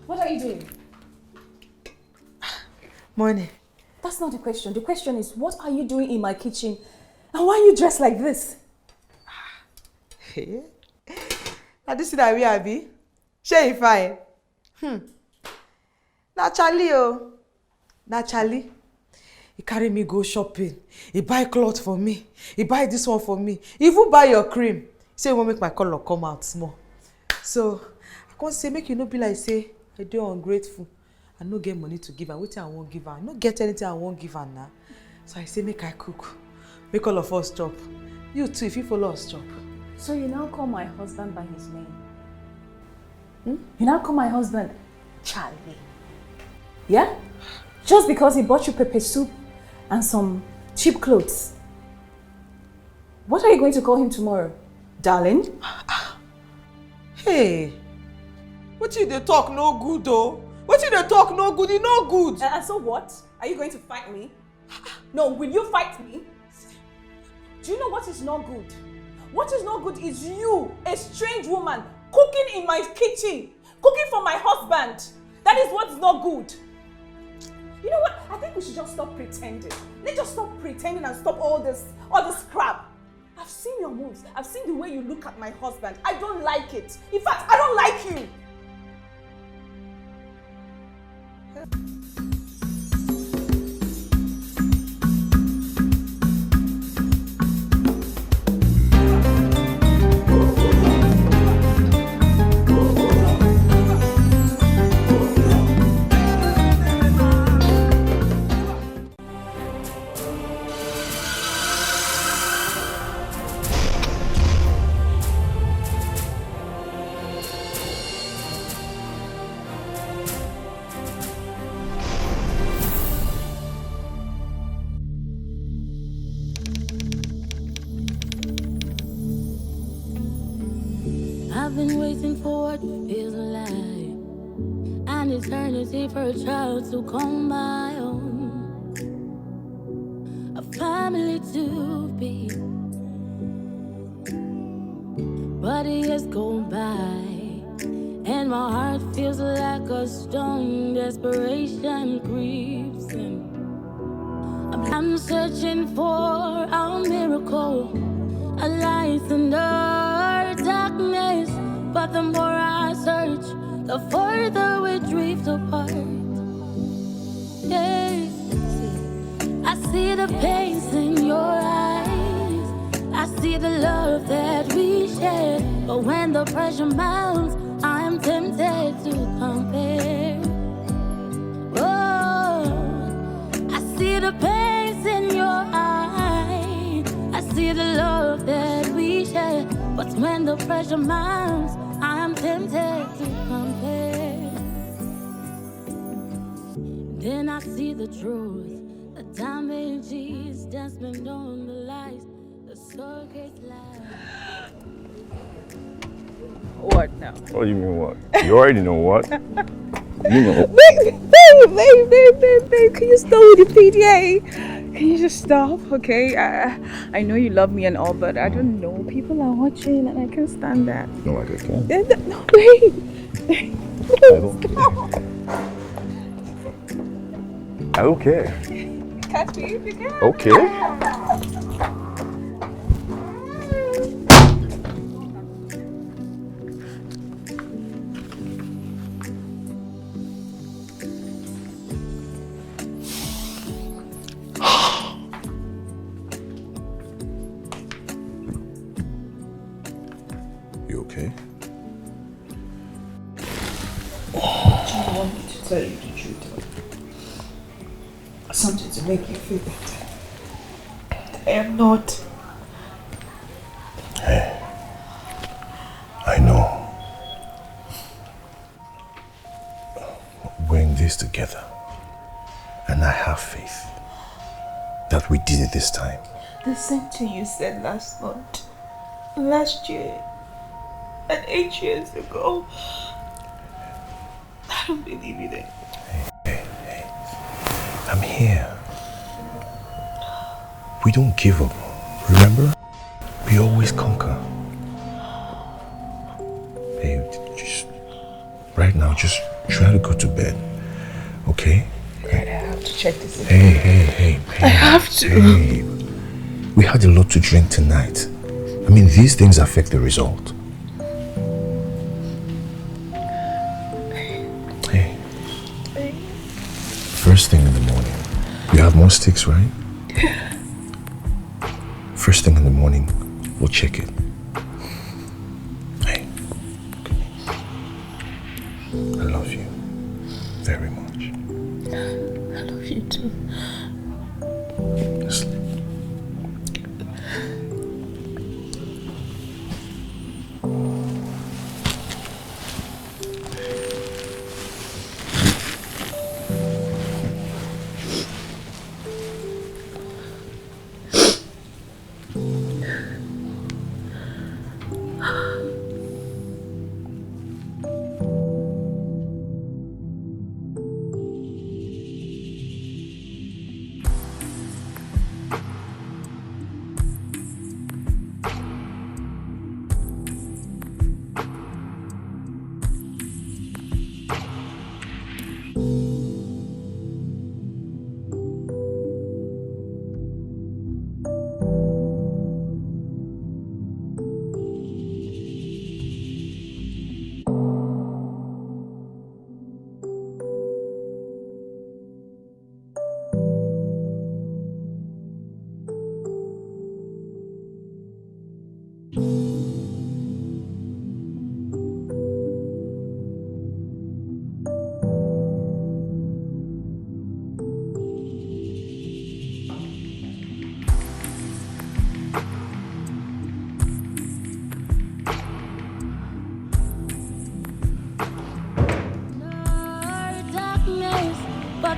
What are you doing? Morning. That's not the question. The question is, what are you doing in my kitchen? And why are you dressed like this? Hey. Now this is that we are be. Shey fine. Na Charlie oh. Na Charlie. He carry me go shopping. He buy cloth for me. He buy this one for me. He even buy your cream. He say he won't make my color come out small. So I can't say make you no be like say I do ungrateful. I no get money to give her. Wetin I won't give her. I no get anything I won't give her now. So I say make I cook. Make all of us chop. You too, if you follow us chop. So you now call my husband by his name? You now call my husband Charlie? Yeah? Just because he bought you pepper soup and some cheap clothes. What are you going to call him tomorrow? Darling? Hey, what you dey talk no good though? What you dey talk no good? You no good. And so what? Are you going to fight me? No, will you fight me? Do you know what is not good? What is not good is you, a strange woman, cooking in my kitchen, cooking for my husband. That is what's not good. You know what? I think we should just stop pretending. Let's just stop pretending and stop all this crap. I've seen your moves. I've seen the way you look at my husband. I don't like it. In fact, I don't like you. I've been waiting for what feels like an eternity for a child to come my own, a family to be. But years go by and my heart feels like a stone. Desperation creeps in. I'm searching for a miracle, a light in the darkness. But the more I search, the further we drift apart. Yeah. I see the pace in your eyes, I see the love that we share. But when the pressure mounts, I'm tempted to compare. Oh, I see the pace in your eyes, I see the love that we share. But when the pressure mounts, I'm tempted to compare. Then I see the truth, the damages that's been on the lies, the surrogate lies. What now? What do you mean what? You already know what. You know. Babe, can you stop with the PDA? Can you just stop, okay? I know you love me and all, but I don't know. People are watching and I can't stand that. No, I can't. No, wait. I don't care. I don't care. Catch me if you can. Okay. You okay? I want me to tell you the truth. Something to make you feel better. I am not. Hey, I know. We're in this together. And I have faith that we did it this time. The same thing you said last month, last year, and 8 years ago. I don't believe you then. Hey. I'm here. We don't give up. Remember? We always conquer. Hey, just right now, just Try to go to bed, okay? I have to check this again. Hey. I have to. Hey. We had a lot to drink tonight. I mean, these things affect the result. Hey. First thing in the morning. You have more sticks, right? First thing in the morning, we'll check it. Hey. I love you very much. I love you too. Sleep.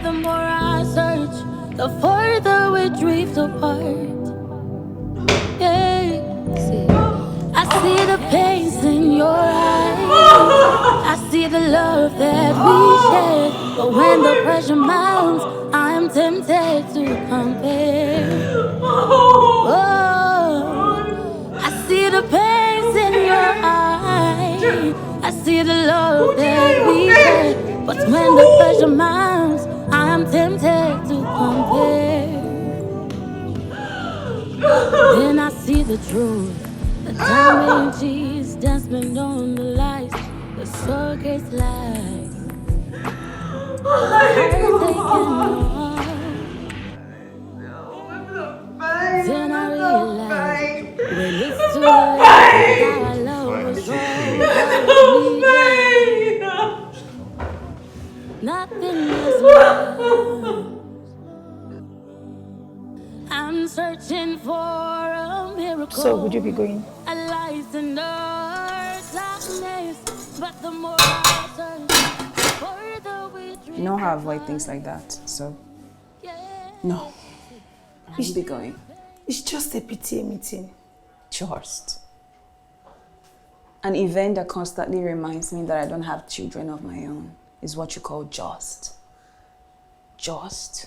The more I search, the further we drift apart. Yeah. I see the pains in your eyes. I see the love that we share. But when the pressure mounts, I'm tempted to compare. Oh, I see the pains in your eyes. I see the love that we share. But when the pressure mounts, I'm tempted to compare. Then I see the truth. The damages that's been on the lies. The surrogate's lies. Then I realize when it's too late, how I love was wrong. Nothing is left. I'm searching for a miracle. So, would you be going? A light in the darkness, but the more I search, the further we drift. You know how I avoid things like that, so no. I won't be going. It's just a PTA meeting. Just. An event that constantly reminds me that I don't have children of my own is what you call just. Just.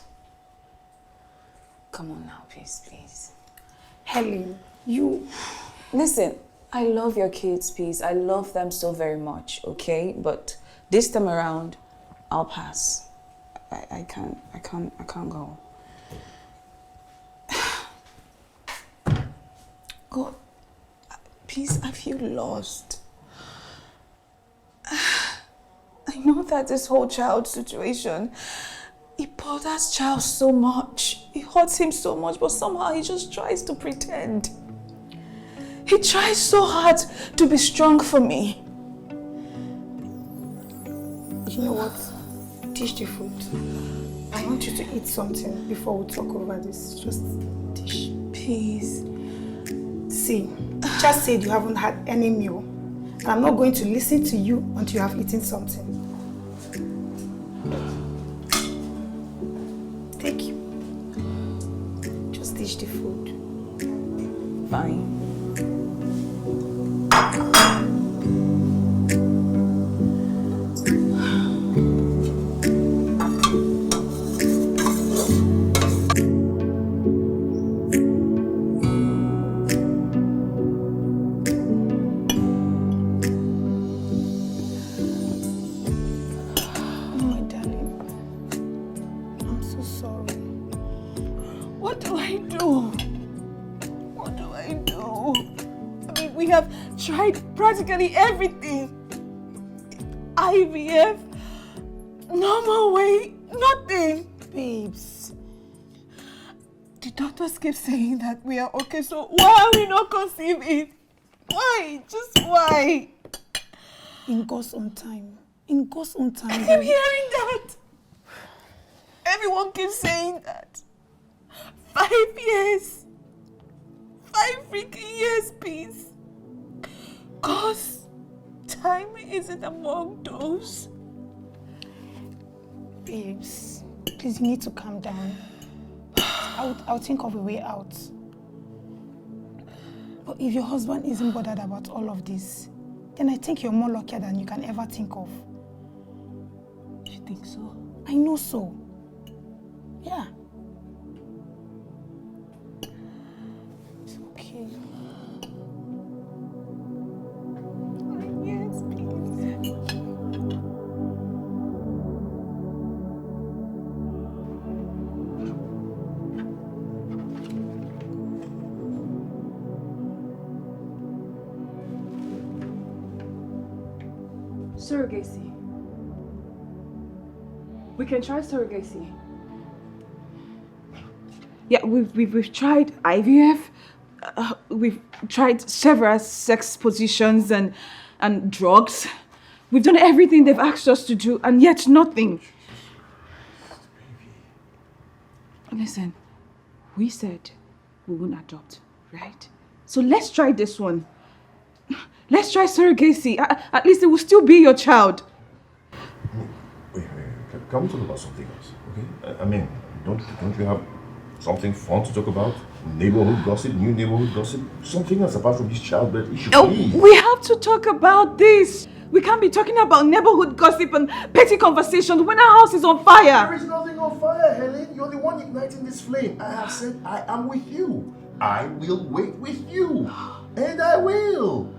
Come on now, please. Helen, you... Listen, I love your kids, please. I love them so very much, okay? But this time around, I'll pass. I can't go. God, please, I feel lost. I know that this whole child situation, it bothers Charles so much. It hurts him so much, but somehow he just tries to pretend. He tries so hard to be strong for me. You know what? Dish the food. I want you to eat something before we talk over this. Just dish. Please. See, just said you haven't had any meal. And I'm not going to listen to you until you have eaten something. Take you. Just dish the food. Fine. do I do? What do I do? I mean, we have tried practically everything. IVF, normal way, nothing. Babes, The doctors keep saying that we are okay, so why are we not conceiving? Why? Just why? in God's own time. In God's own time. I keep babe. hearing that. Everyone keeps saying that. 5 years. 5 freaking years, please. Cause time isn't among those. Babes, please, you need to calm down. I'll think of a way out. But if your husband isn't bothered about all of this, then I think you're more luckier than you can ever think of. You think so? I know so. Yeah. It's okay. Yes, please. Surrogacy. We can try surrogacy. Yeah, we've tried IVF. We've tried several sex positions and drugs. We've done everything they've asked us to do, and yet nothing. Listen, we said we won't adopt, right? So let's try this one. Let's try surrogacy. At least it will still be your child. Wait. Can we talk about something else? Okay? I mean, don't you have something fun to talk about? Neighborhood gossip, new neighborhood gossip? Something else apart from this childbirth issue, please. We have to talk about this. We can't be talking about neighborhood gossip and petty conversations when our house is on fire. There is nothing on fire, Helen. You're the one igniting this flame. I have said I am with you. I will wait with you. And I will.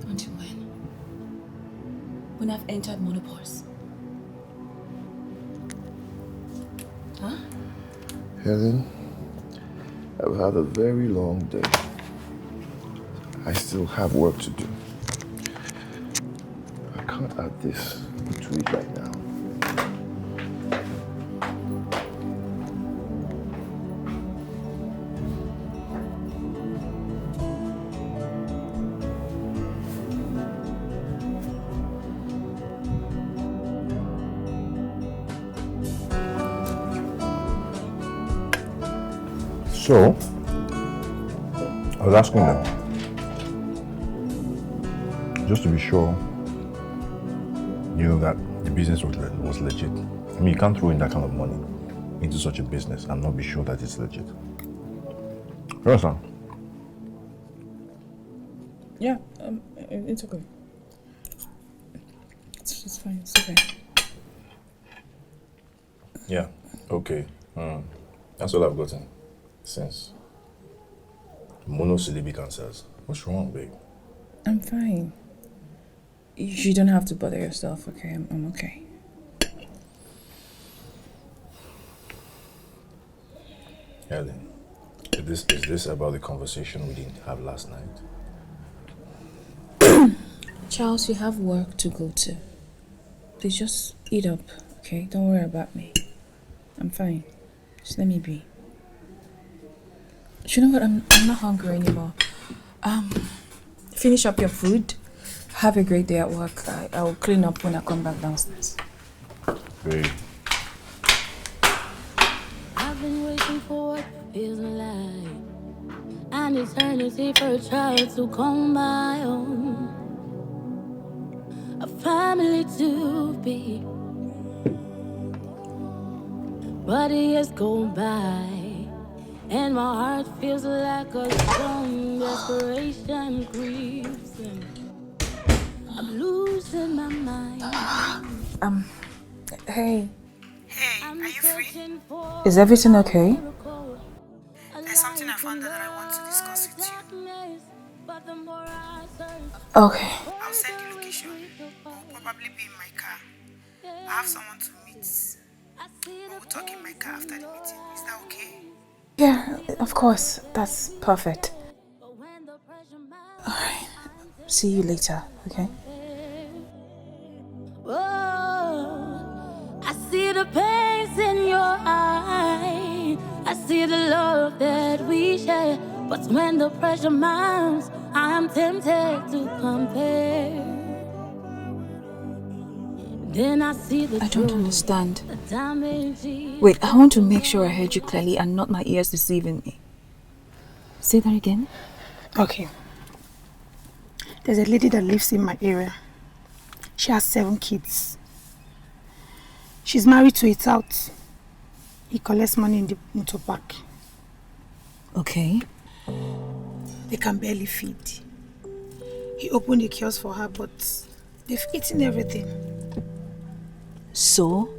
Until when I've entered menopause. Huh? Helen, I've had a very long day. I still have work to do. I can't add this to it right now. So, I was asking them, just to be sure, that the business was legit. I mean, you can't throw in that kind of money into such a business and not be sure that it's legit. You understand? Yeah, it's okay. It's fine, it's okay. Yeah, okay. That's all I've gotten since monosyllabic answers. What's wrong, babe? I'm fine. You don't have to bother yourself, okay? I'm okay. Helen, is this about the conversation we didn't have last night? Charles, you have work to go to. Please just eat up, okay? Don't worry about me. I'm fine. Just let me be. You know what? I'm not hungry anymore. Finish up your food. Have a great day at work. I will clean up when I come back downstairs. Great. I've been waiting for what feels like an eternity for a child to call my own, a family to be. But years go by, and my heart feels like a strong desperation creeps in. I'm losing my mind. Hey. Hey, are you free? Is everything okay? There's something I found out that I want to discuss with you. Okay. I'll send the location. I'll probably be in my car. I have someone to meet. We'll talk in my car after the meeting. Is that okay? Yeah, of course. That's perfect. Alright. See you later, okay? Oh, I see the pains in your eye. I see the love that we share. But when the pressure mounts, I'm tempted to compare. Then I see the I don't truth, understand. the damage. Wait, I want to make sure I heard you clearly and not my ears deceiving me. Say that again. Okay. There's a lady that lives in my area. She has 7 kids. She's married to a tout. He collects money in the motor park. Okay. They can barely feed. He opened a kiosk for her, but they've eaten everything. So?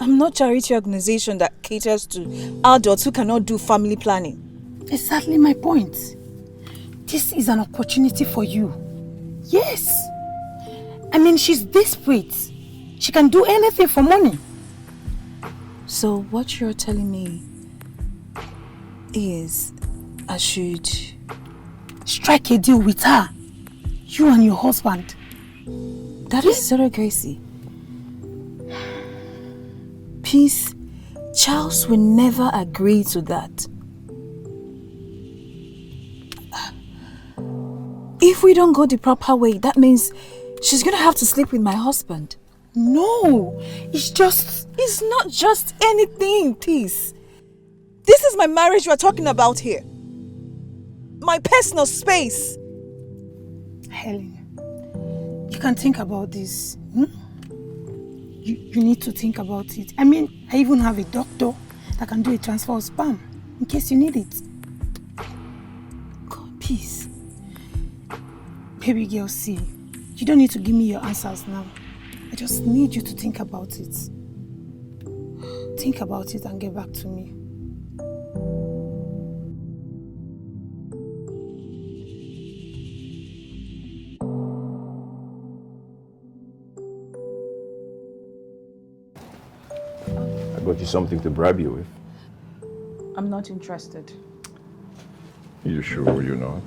I'm not a charity organization that caters to adults who cannot do family planning. Exactly my point. This is an opportunity for you. Yes. I mean, she's desperate. She can do anything for money. So what you're telling me is I should strike a deal with her. You and your husband. That is surrogacy. Peace, Charles will never agree to that. If we don't go the proper way, that means she's gonna have to sleep with my husband. No, it's not just anything, Peace. This is my marriage we're talking about here. My personal space. Helen, you can think about this. You need to think about it. I mean, I even have a doctor that can do a transfer of sperm in case you need it. God, Peace. Baby girl, see, you don't need to give me your answers now. I just need you to think about it. Think about it and get back to me. I got you something to bribe you with. I'm not interested. You sure you're not?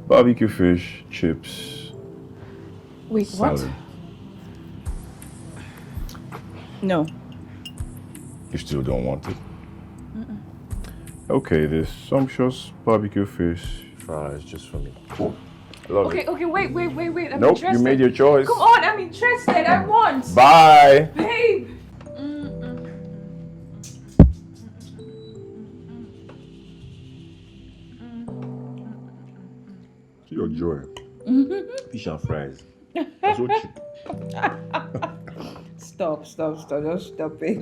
Barbecue fish, chips. Wait, salad. what? No. You still don't want it? Okay, this sumptuous barbecue fish fries just for me. I love it. Okay, wait. I'm Nope, interested. you made your choice. Come on, I'm interested. I want. Bye. Babe. Your joy. Fish and fries. That's so cheap. Stop. Just stop it.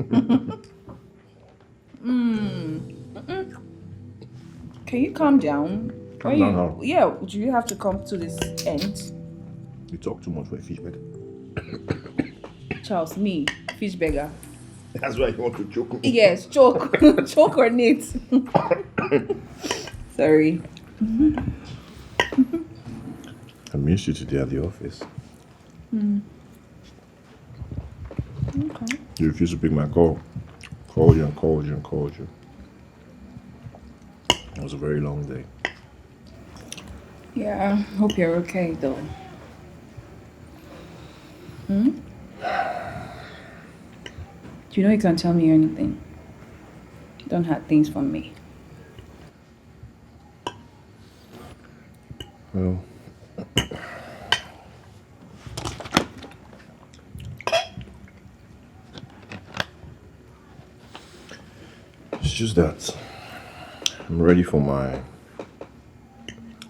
Can you calm down? Calm down how? Yeah, do you have to come to this end? You talk too much for a fish beggar. Charles, me, fish beggar. That's why you want to choke me. Yes, choke. Choke or knit. Sorry. I missed you today at the office. Okay. You refused to pick my call. Called you. It was a very long day. Yeah, hope you're okay though. Do you know you can't tell me anything? Don't hide things from me. Well, it's just that I'm ready for my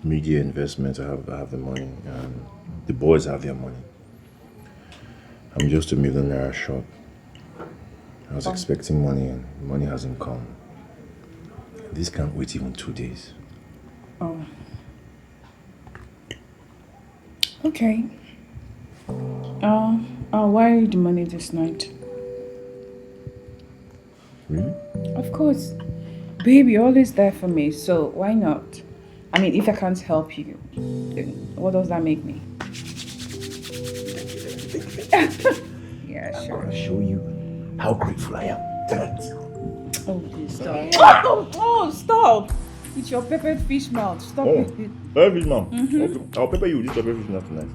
media investment. I have the money, and the boys have their money. I'm just a millionaire short. I was expecting money, and money hasn't come. This can't wait even 2 days. Oh. Okay. I'll wire you the money this night. Really? Of course. Babe, you're always there for me, so why not? I mean, if I can't help you, then what does that make me? Yeah, I'm sure. gonna show you how grateful I am. Oh, please stop. Oh, stop! It's your peppered fish mouth. Stop it. Pepper fish, mom. Okay. I'll pepper you with this pepper fish now tonight.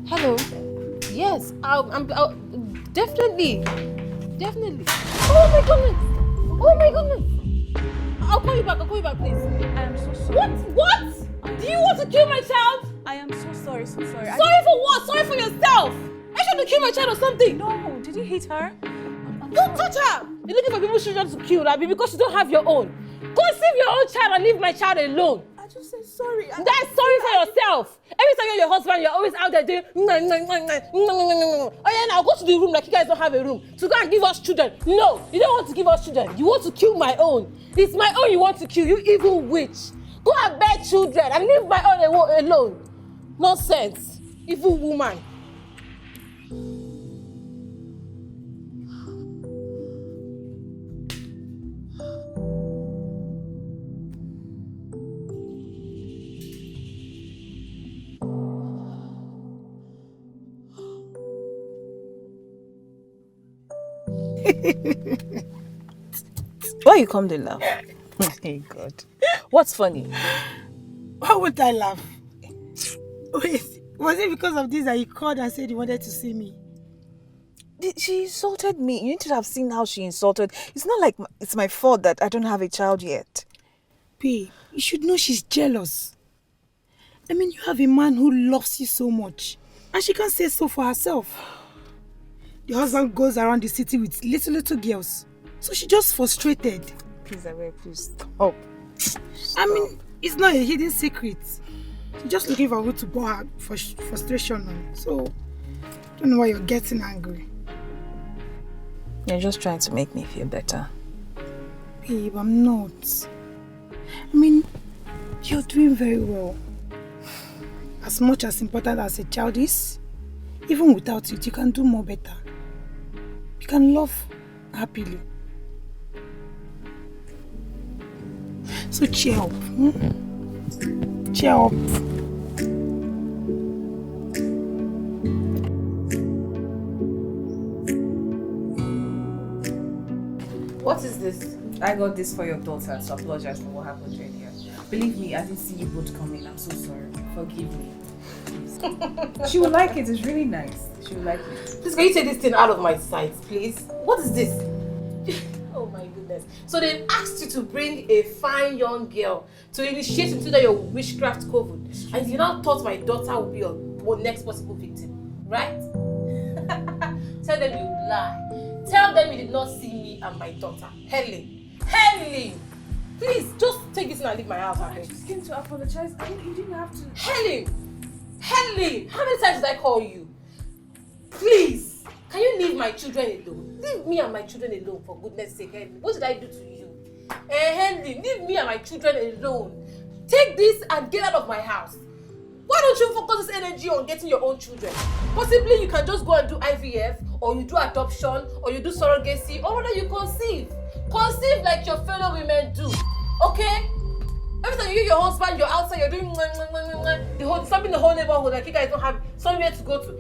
Hello. Yes, I'm definitely. Oh my goodness. I'll call you back, please. I am so sorry. What? Do you want to kill my child? I am so sorry. Sorry for what? Sorry for yourself. I should have killed my child or something. No, did you hit her? Don't touch her. You're looking for people's children to kill, Abby, because you don't have your own. Conceive your own child and leave my child alone. I just said sorry. That's sorry for yourself. Every time you're your husband, you're always out there doing. Oh yeah, now go to the room like you guys don't have a room to go and give us children. No, you don't want to give us children. You want to kill my own. It's my own you want to kill. You evil witch. Go and bear children and leave my own alone. Nonsense, evil woman. Why you come to laugh? Hey God, what's funny? Why would I laugh? Wait, was it because of this that you called and said you wanted to see me? She insulted me. You need to have seen how she insulted. It's not like it's my fault that I don't have a child yet. Babe, you should know she's jealous. I mean, you have a man who loves you so much, and she can't say so for herself. The husband goes around the city with little girls, so she just frustrated. Please, please stop. I mean, it's not a hidden secret. She's just looking for who to pour her frustration on. So, I don't know why you're getting angry. You're just trying to make me feel better. Babe, I'm not. I mean, you're doing very well. As much as important as a child is, even without it, you can do more better. You can love happily. So cheer up. Cheer up. What is this? I got this for your daughter to apologize for what happened earlier. Believe me, I didn't see you both coming. I'm so sorry. Forgive me. Please. She will like it. It's really nice. She will like it. Please, can you take this thing out of my sight, please? What is this? Oh my goodness. So they asked you to bring a fine young girl to initiate into your witchcraft coven. And you now thought my daughter would be your next possible victim, right? Tell them you lie. Tell them you did not see me and my daughter. Helen! Please, just take this and leave my house. I just came to apologize. I mean, you didn't have to. Helen! How many times did I call you? Please, can you leave my children alone? Leave me and my children alone, for goodness sake, Helen. What did I do to you? Helen, leave me and my children alone. Take this and get out of my house. Why don't you focus this energy on getting your own children? Possibly you can just go and do IVF, or you do adoption, or you do surrogacy, or whether you conceive. Conceive like your fellow women do, okay? Every time you hear your husband, you're outside, you're doing disturbing the whole neighborhood, like you guys don't have somewhere to go to.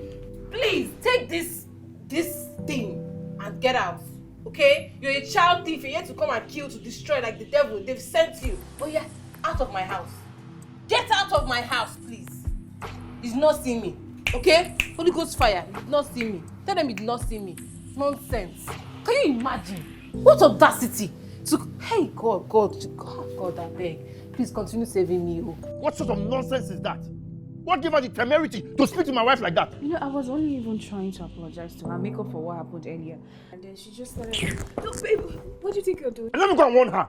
Please, take this thing and get out, okay? You're a child thief, you're here to come and kill, to destroy like the devil. They've sent you. Oh yeah, out of my house. Get out of my house, please. You did not see me, okay? Holy Ghost fire, you did not see me. Tell them you did not see me. Nonsense. Can you imagine? What audacity to... Hey, God, I beg. Please continue saving me. Oh. What sort of nonsense is that? What gave her the temerity to speak to my wife like that? You know, I was only even trying to apologize to her, make up for what happened earlier. And then she just started... No, babe, what do you think you're doing? And let me go and warn her.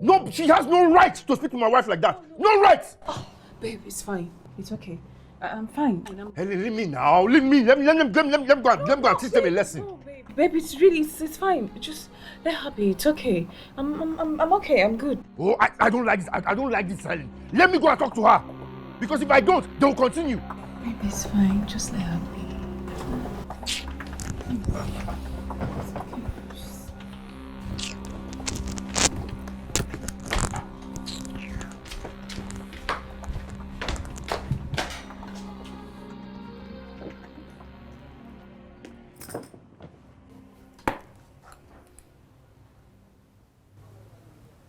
No, she has no right to speak to my wife like that. No right! Oh, babe, it's fine. It's okay. I'm fine. Hey, leave me now. Leave me. Let me go and teach them a lesson. No, babe, it's fine. Just let her be. It's okay. I'm okay. I'm good. Oh, I don't like this. I don't like this, Helen. Let me go and talk to her. Because if I don't, they'll continue. Babe, it's fine. Just let her be.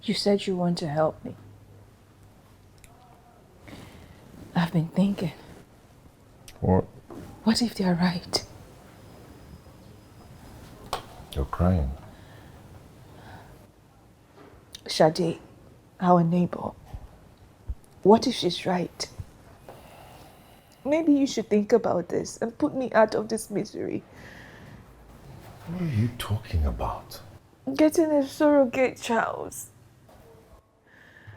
You said you want to help me. I've been thinking. What? What if they're right? You're crying. Shade, our neighbor. What if she's right? Maybe you should think about this and put me out of this misery. What are you talking about? Getting a surrogate child.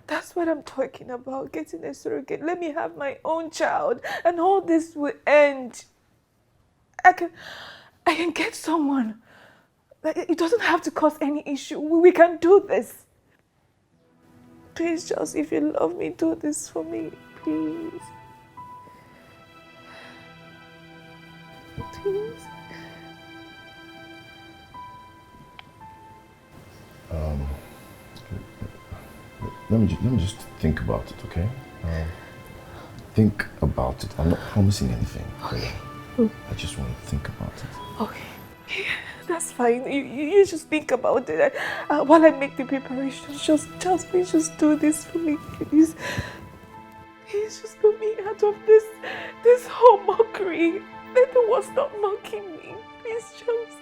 That's what I'm talking about, getting a surrogate. Let me have my own child and all this will end. I can get someone. It doesn't have to cause any issue. We can do this. Please, just if you love me, do this for me, please. Please. Let me just think about it, okay? Think about it. I'm not promising anything. Okay. I just want to think about it. Okay. That's fine. You just think about it. While I make the preparations, just please just do this for me, please. Please just put me out of this whole mockery. Let the world stop mocking me. Please just.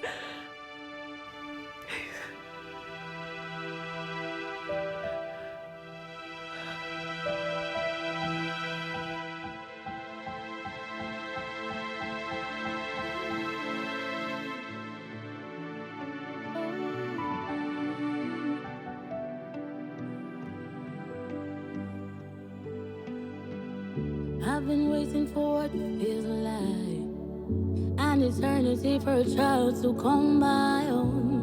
I've been waiting for what feels like an eternity for a child to come my own,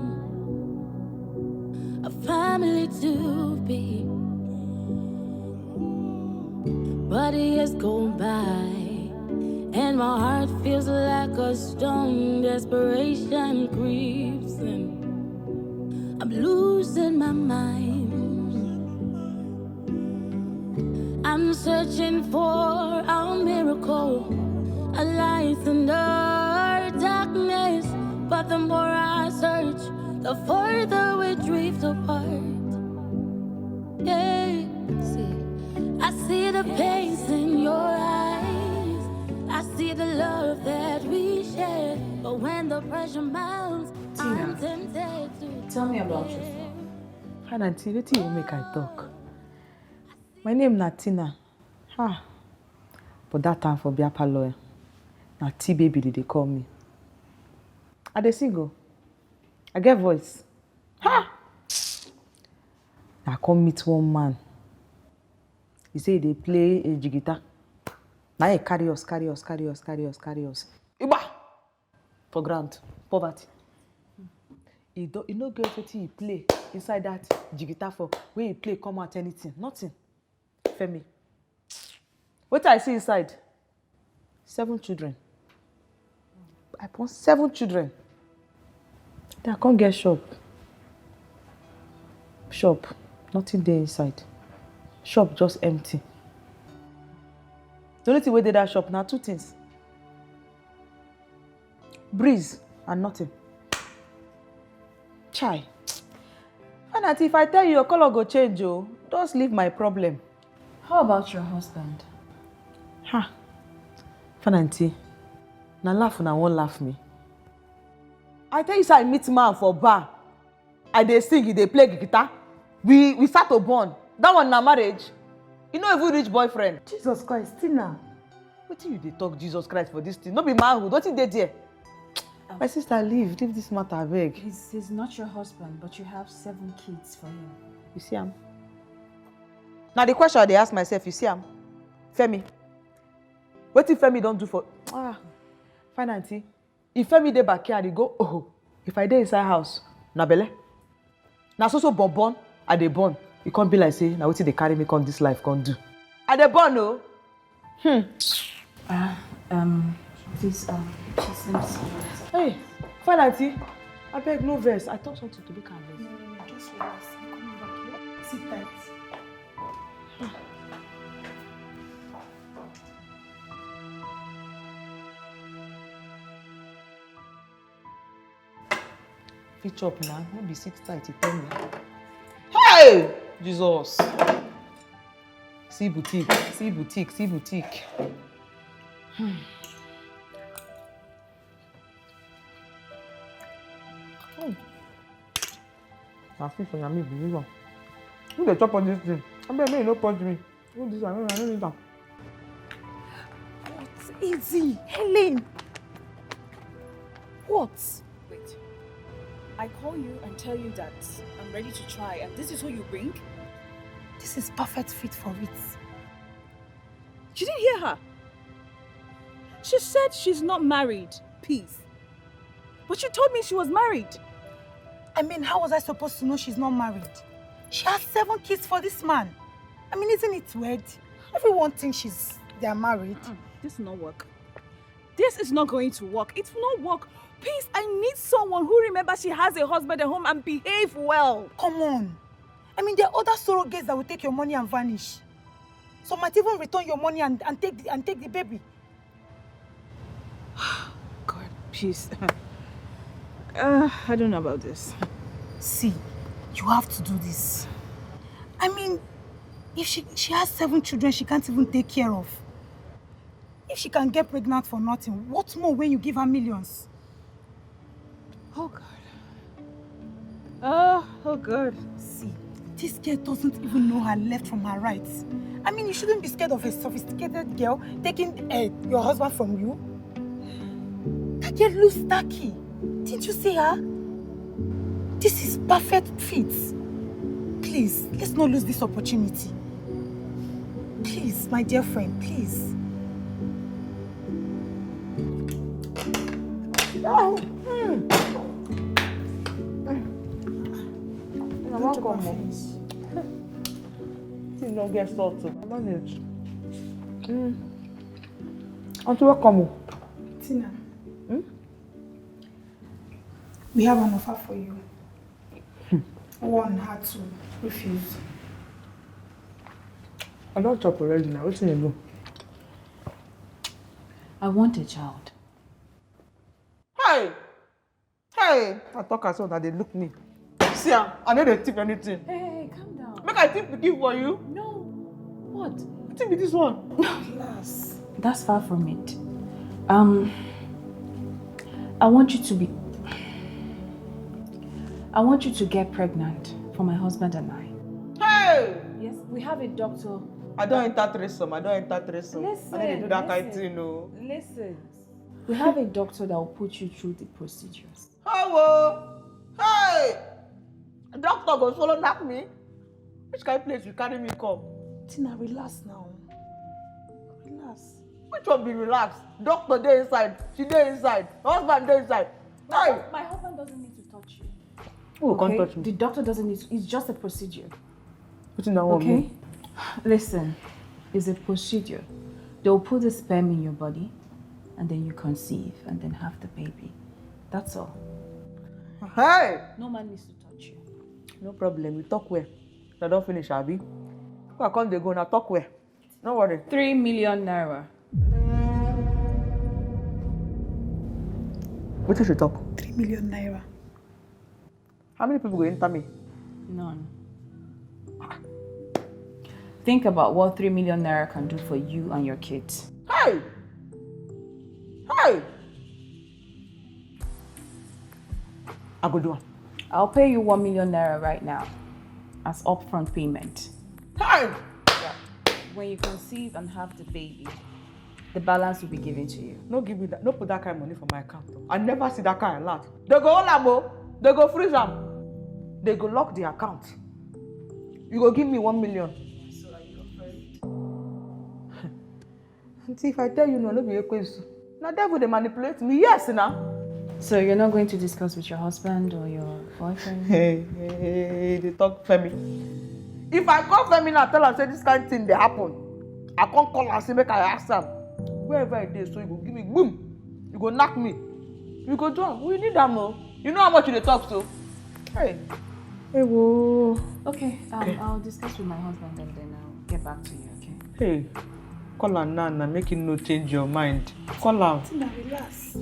a family to be. But years go by and my heart feels like a stone. Desperation creeps and I'm losing my mind. I'm searching for a miracle, a light in the darkness. But the more I search, the further we drift apart. Yeah, I see the pain in your eyes. I see the love that we share. But when the pressure mounts, I'm tempted to. Tell me about yourself. Fine, auntie, wetin you make I talk? My name na Tina. But that time for Biapa lawyer, na T baby they call me. I dey sing. I get voice. I come meet one man. He say they play a jigita. Now he carry us. Iba! For ground, poverty. He no get wetin he play inside that jigita for. When he play, come out anything. Nothing. Femi. What I see inside? 7 children. I born 7 children. Then I can't get shop. Nothing there inside. Shop just empty. The only thing we did that shop now 2 things. Breeze and nothing. Chai. And auntie, if I tell you your color go change, oh, just leave my problem. How about your husband? Fun auntie. Now laugh and I won't laugh me. I tell you, say I meet man for bar. I dey sing, they play guitar. We start to bond. That one na marriage. You know if we reach boyfriend. Jesus Christ, Tina. What you dey talk Jesus Christ for this thing? No be manhood. What you dey there? My sister, leave this matter, I beg. He's not your husband, but you have 7 kids for him. You see him? Now the question I dey ask myself, you see him? Femi. What if Femi don't do for? Fine auntie. If Femi dey backyard, he go, oh. If I dey inside house, na belle. Na so born, I dey born. You can't be like say, now wetin dey carry me come this life can't do. I dey born, no. Please, Hey, Fine, auntie. I beg no verse. I talk something to make her vex. No, just relax. I'm coming back here. Sit tight. Pitch up now. Don't be sit tight, you tell me. Hey! Jesus. See boutique, see boutique, see boutique. I feel for me, believer. Who dey chop on this thing? I bet me no punch me. Who this one? I don't need that. It's easy. Helen. What? Wait. I call you and tell you that I'm ready to try, and this is who you bring? This is perfect fit for it. You didn't hear her. She said she's not married. Peace. But she told me she was married. I mean, how was I supposed to know she's not married? She has 7 kids for this man. I mean, isn't it weird? Everyone thinks they're married. This will not work. This is not going to work. It will not work. Peace, I need someone who remembers she has a husband at home and behave well. Come on. I mean, there are other surrogates that will take your money and vanish. Some might even return your money and take the baby. God, peace. I don't know about this. See, you have to do this. I mean, if she has 7 children she can't even take care of. If she can get pregnant for nothing, what more when you give her millions? Oh, God. Oh, God. See, this girl doesn't even know her left from her right. I mean, you shouldn't be scared of a sophisticated girl taking your husband from you. That girl looks tacky. Didn't you see her? This is perfect fit. Please, let's not lose this opportunity. Please, my dear friend, please. Oh. Welcome. You don't get salt. I manage. Auntie, welcome. Tina. We have an offer for you. One had to refuse. I don't chop already now. What's in the room? I want a child. Hey! Hey! I talk as well that they look me. See, I know they tip anything. Hey, calm down. Make I tip the gift for you. No. What? Tip me this one. Yes. That's far from it. I want you to get pregnant for my husband and I. Hey! Yes, we have a doctor. I don't enter threesome. Listen, I know they do that kind of thing, no. Listen. We have a doctor that will put you through the procedures. Hello! Hey! Doctor go swallow knock me. Which kind of place you carry me come? Tina, relax now. Relax. Which one be relaxed? Doctor dey inside, she dey inside, husband dey inside. Hey! My husband doesn't need to touch you. Who can't touch me? The doctor doesn't need to. It's just a procedure. What's in that one? Okay? Listen, it's a procedure. They'll put the sperm in your body and then you conceive and then have the baby. That's all. Hey! No man needs to touch you. No problem, we talk well. I don't finish, Abi. I can't dey go now, talk well. No worry. 3 million naira. What you should talk? 3 million naira. How many people go enter me? None. Think about what 3 million naira can do for you and your kids. Hey! Hey! I go do it. I'll pay you 1 million naira right now as upfront payment. Hey! When you conceive and have the baby, the balance will be given to you. No give me that. No put that kind of money for my account. I never see that kind of lot. They go hold am. They go freeze am. They go lock the account. You go give me 1 million. So are you afraid? See, if I tell you no be a question. Now devil they manipulate me. Yes, now. So you're not going to discuss with your husband or your boyfriend? Hey, they talk Femi. If I call Femi now, tell her say this kind of thing they happen. I can't call her say make I ask her. Wherever it is, so you go give me boom. You go knock me. You go do am. We need am o. You know how much you dey talk to? Hey. Hey, whoa. Okay, I'll discuss with my husband and then I'll get back to you, okay? Hey. Call am now, make him no change your mind. Call am. Tina, relax.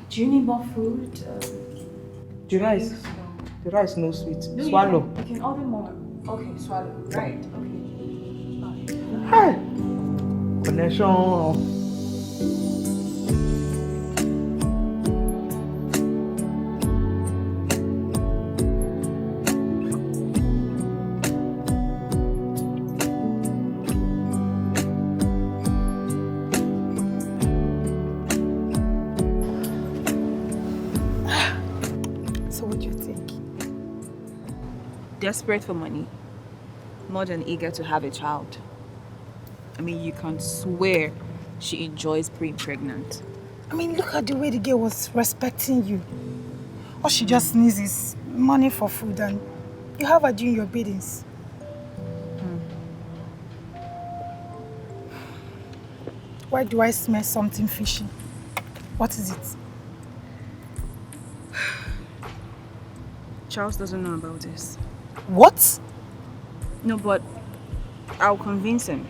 Do you need more food? The rice no sweet. Swallow. You can order more. Okay, swallow. Right. Okay. Hey. Connection. Desperate for money, more than eager to have a child. I mean, you can swear she enjoys being pregnant. I mean, look at the way the girl was respecting you. All she just needs is money for food and you have her doing your biddings. Why do I smell something fishy? What is it? Charles doesn't know about this. What? No, but I'll convince him.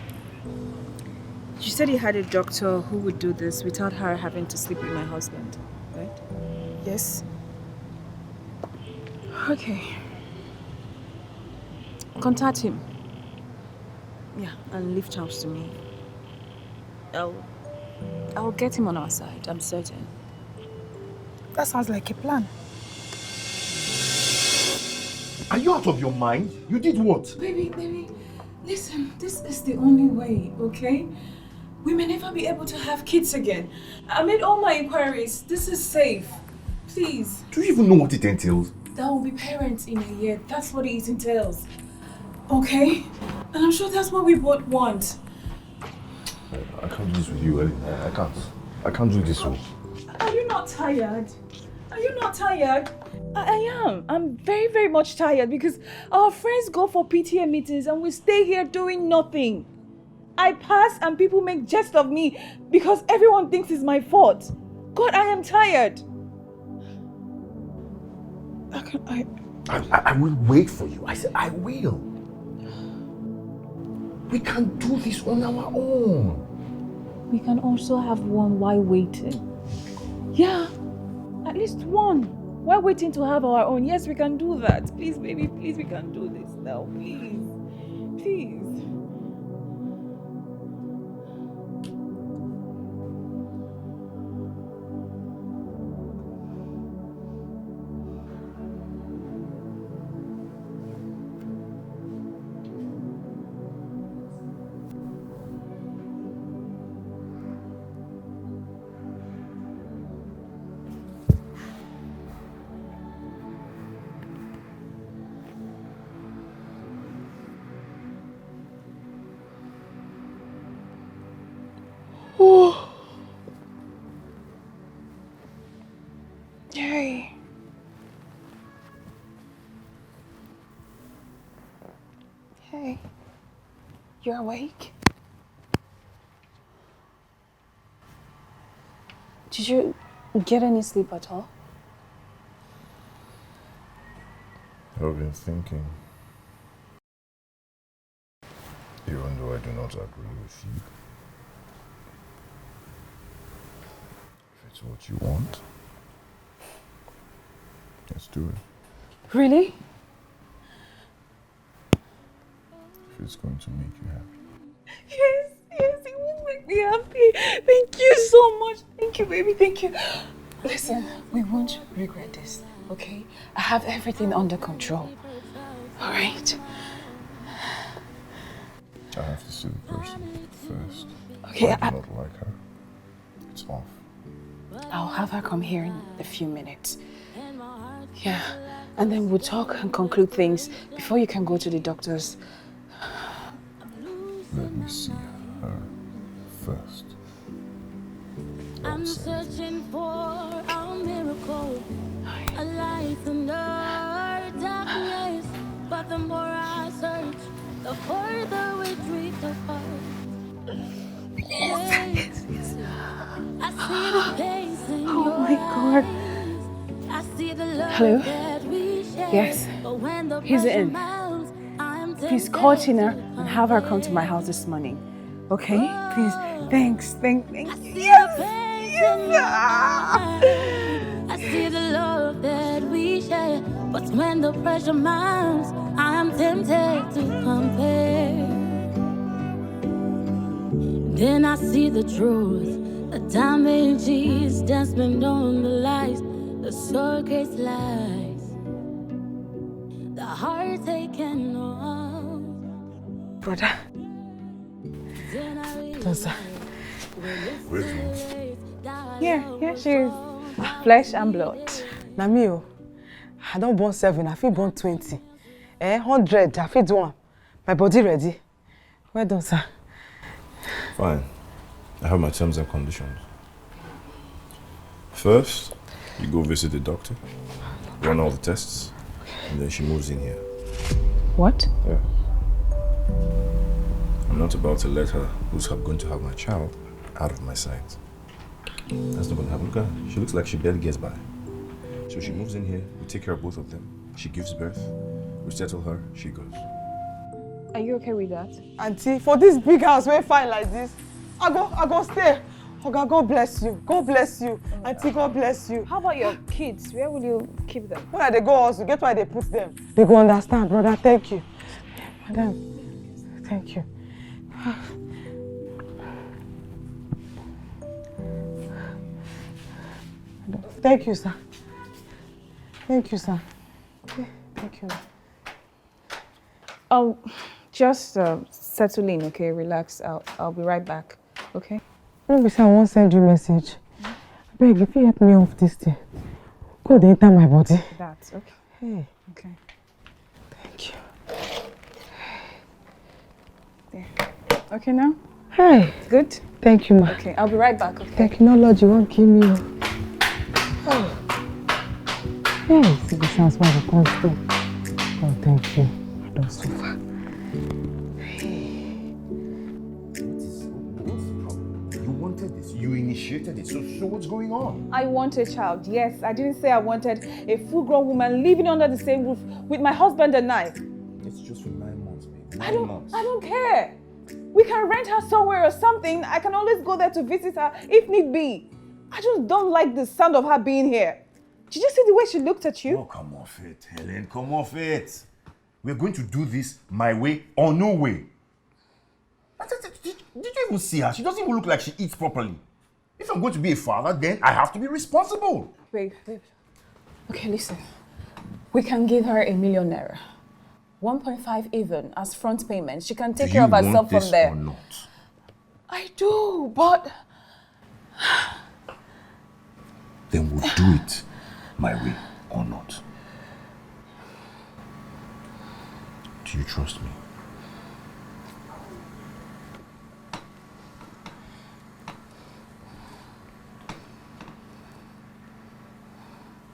She said he had a doctor who would do this without her having to sleep with my husband, right? Yes. Okay. Contact him. Yeah, and leave Charles to me. I'll get him on our side, I'm certain. That sounds like a plan. Are you out of your mind? You did what? Baby, listen, this is the only way, okay? We may never be able to have kids again. I made all my inquiries. This is safe. Please. Do you even know what it entails? There will be parents in a year. That's what it entails. Okay? And I'm sure that's what we both want. I can't do this with you, Ellie. I can't do this one. Are you not tired? Are you not tired? I am. I'm very, very much tired because our friends go for PTA meetings and we stay here doing nothing. I pass and people make jest of me because everyone thinks it's my fault. God, I am tired. I will wait for you. I said I will. We can do this on our own. We can also have one while waiting. Yeah, at least one. While waiting to have our own. Yes, we can do that. Please, baby, please, we can do this now. Please. Please. Hey. Hey. You're awake? Did you get any sleep at all? I've been thinking. Even though I do not agree with you. If it's what you want, let's do it. Really? If it's going to make you happy. Yes, it will make me happy. Thank you so much. Thank you, baby, thank you. Listen, we won't regret this, okay? I have everything under control. All right? I have to see the person first. Okay, I do not like her. It's off. I'll have her come here in a few minutes. Yeah, and then we'll talk and conclude things before you can go to the doctors. Let me see her first. I'm searching for a miracle, a light in the darkness. But the more I search, the further we drift apart. Yes. I see the pace in God. Hello? Yes. He's in. Please call Tina and have her come to my house this morning. Okay? Please. Thanks. Thank you. Yes! I see the love that we share, but when the pressure mounts, I'm tempted to compare. Then I see the truth, the damage is dancing on the lies, the surrogate lies, the heart taken off. Brother. Tosa. Where's mom? Here she is. Flesh and blood. Na me o. I don born 7, I fit born 20. 100, I fit do am. My body ready. Well done, sir. Fine. I have my terms and conditions. First, you go visit the doctor, run all the tests, and then she moves in here. What? Yeah. I'm not about to let her, who's going to have my child, out of my sight. That's not going to happen. Look at her. She looks like she barely gets by. So she moves in here, we take care of both of them. She gives birth, we settle her, she goes. Are you okay with that? Auntie, for this big house, wey fine like this, I go stay. Oga, God bless you. God bless you. Auntie, God bless you. How about your kids? Where will you keep them? When they go also, get why they put them. They go understand, brother. Thank you. Madam, thank you. Thank you, sir. Thank you, sir. Okay, thank you. Just settle in, okay? Relax. I'll be right back, okay? No, sir, I won't send you a message. I beg, if you help me off this thing, go to enter my body. That's okay. Hey. Okay. Thank you. There. Okay now? Hey. Good? Thank you, ma. Okay, I'll be right back, okay? Technology won't kill me. Oh. Hey, see the sounds why the constant. Oh, thank you. I don't suffer. You wanted this. You initiated it. So what's going on? I want a child, yes. I didn't say I wanted a full-grown woman living under the same roof with my husband and I. It's just for 9 months, babe. 9 months. I don't care. We can rent her somewhere or something. I can always go there to visit her if need be. I just don't like the sound of her being here. Did you see the way she looked at you? Oh, come off it, Helen. Come off it. We're going to do this my way or no way. Did you even see her? She doesn't even look like she eats properly. If I'm going to be a father, then I have to be responsible. Babe. Okay, listen. We can give her ₦1 million. 1.5 even as front payment. She can take care of herself from there. Do you want this or not? I do, but... Then we'll do it my way or not. Do you trust me?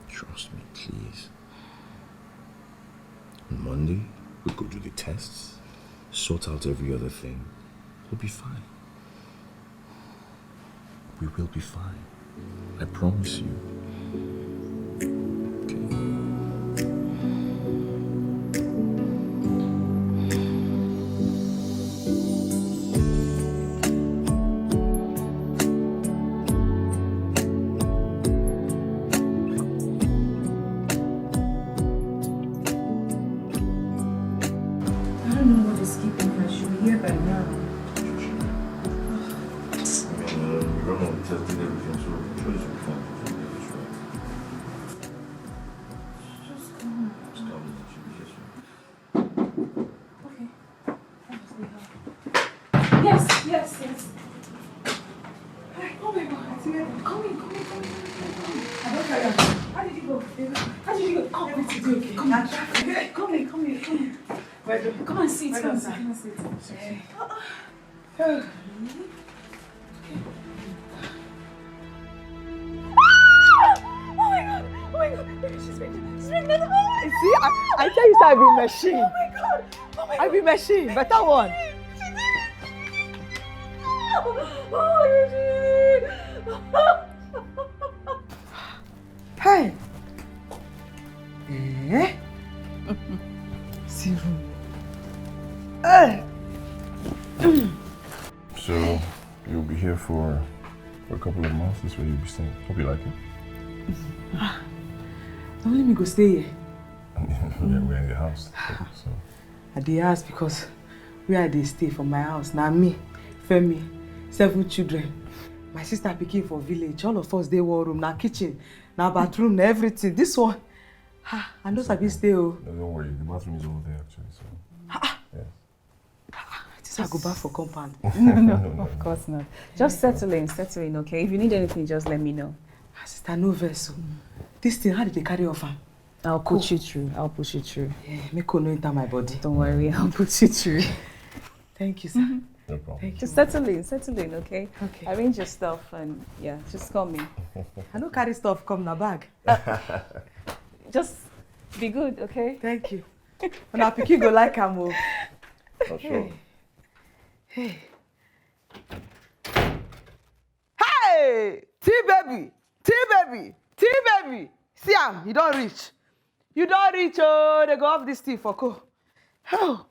Trust me, please. On Monday, we'll go do the tests, sort out every other thing. We'll be fine. We will be fine. I promise you. Yes. Oh my God, come in. I don't carry on. How did you go? Come, everything's okay. Come in. Come and sit. Come and sit. Oh my God. She's pregnant. See, I tell you, I be machine. Oh my God. I be machine. Better one. Hey! Eh? Serum. Hey! So, you'll be here for a couple of months. That's where you'll be staying. Hope you like it. Don't let me go stay here. We're in the house. So. At the house because where they stay from my house. Now me, Femi, 7 children. My sister picking for village. All of us, they war room, now kitchen, now bathroom, now everything. This one, and those have been stay. Oh. No, don't worry. The bathroom is over there actually. So. Yes. I go back for compound. No, of course not. Just settle in, okay? If you need anything, just let me know. Sister, no vessel. This thing, how did they carry off? I'll push you through. Yeah, make no enter my body. Don't worry, I'll put you through. Thank you, sir. No problem. Thank you. Just settle in, okay? Okay. Arrange your stuff and yeah, just call me. I don't carry stuff, come in a bag. Just be good, okay? Thank you. And our pikin go like am o. Oh, sure. Hey! T-baby! T-baby! T-baby! See am, you don't reach. You don't reach, oh, they go off this thing for co. Oh!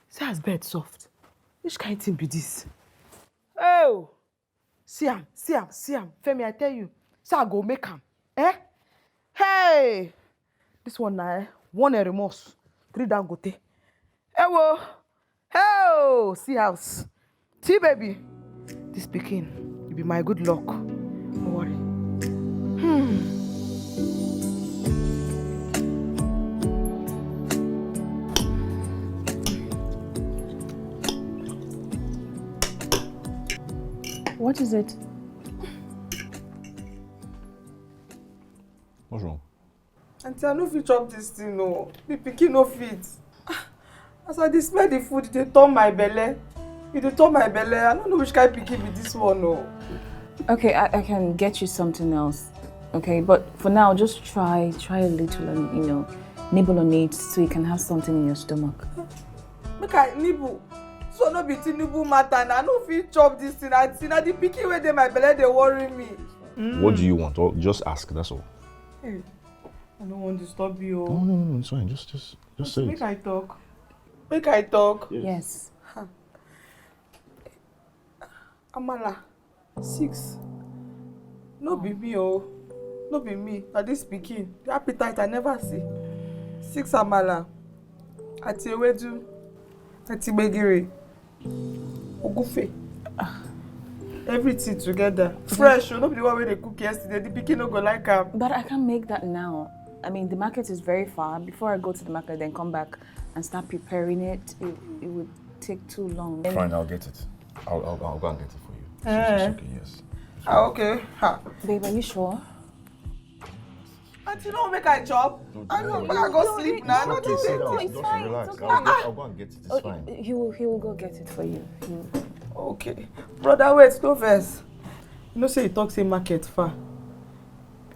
See as bed soft. Which kind of thing be this? Oh! See am. Femi, I tell you. So I go make am. Eh? Hey! This one now, 1 remorse. 3 down go te. Ewo! Oh! See house. T-baby. This pikin, you be my good luck. Don't worry. What is it? What's wrong? Auntie, I no fit chop this thing, no. The pikin no fit. As I dey smell the food, they turn my belly. It dey turn my belly. I don't know which kind of pikin be this one, no. Okay, I can get you something else. Okay, but for now, just try a little and, nibble on it so you can have something in your stomach. Make I nibble. So no be nibble matter. I no fit chop this thing. Auntie, na the pikin wey dey my belly dey worry me. What do you want? Or just ask, that's all. Hey, I don't want to disturb you. No, it's fine. Just say Make it. I talk. Make I talk. Yes. Amala, 6. No be me, oh. No be me. Na this pikin. The appetite I never see. 6 amala. Ati ewedu. Ati gbegiri. Ogufe. Everything together. Fresh. No be the one wey they cook yesterday. The pikin no go like am. But I can't make that now. I mean, the market is very far. Before I go to the market, then come back and start preparing it, it would take too long. Fine, I'll get it. I'll go and get it for you. It's okay, yes. Okay. Babe, are you sure? Auntie, no make I chop. I know, but I go sleep now. It's okay, sit down. it's Just fine, relax. it's okay. I'll go and get it. It's fine. He will go get it for you. Okay. Brother, wait, no verse. You know, say you talk, say market far.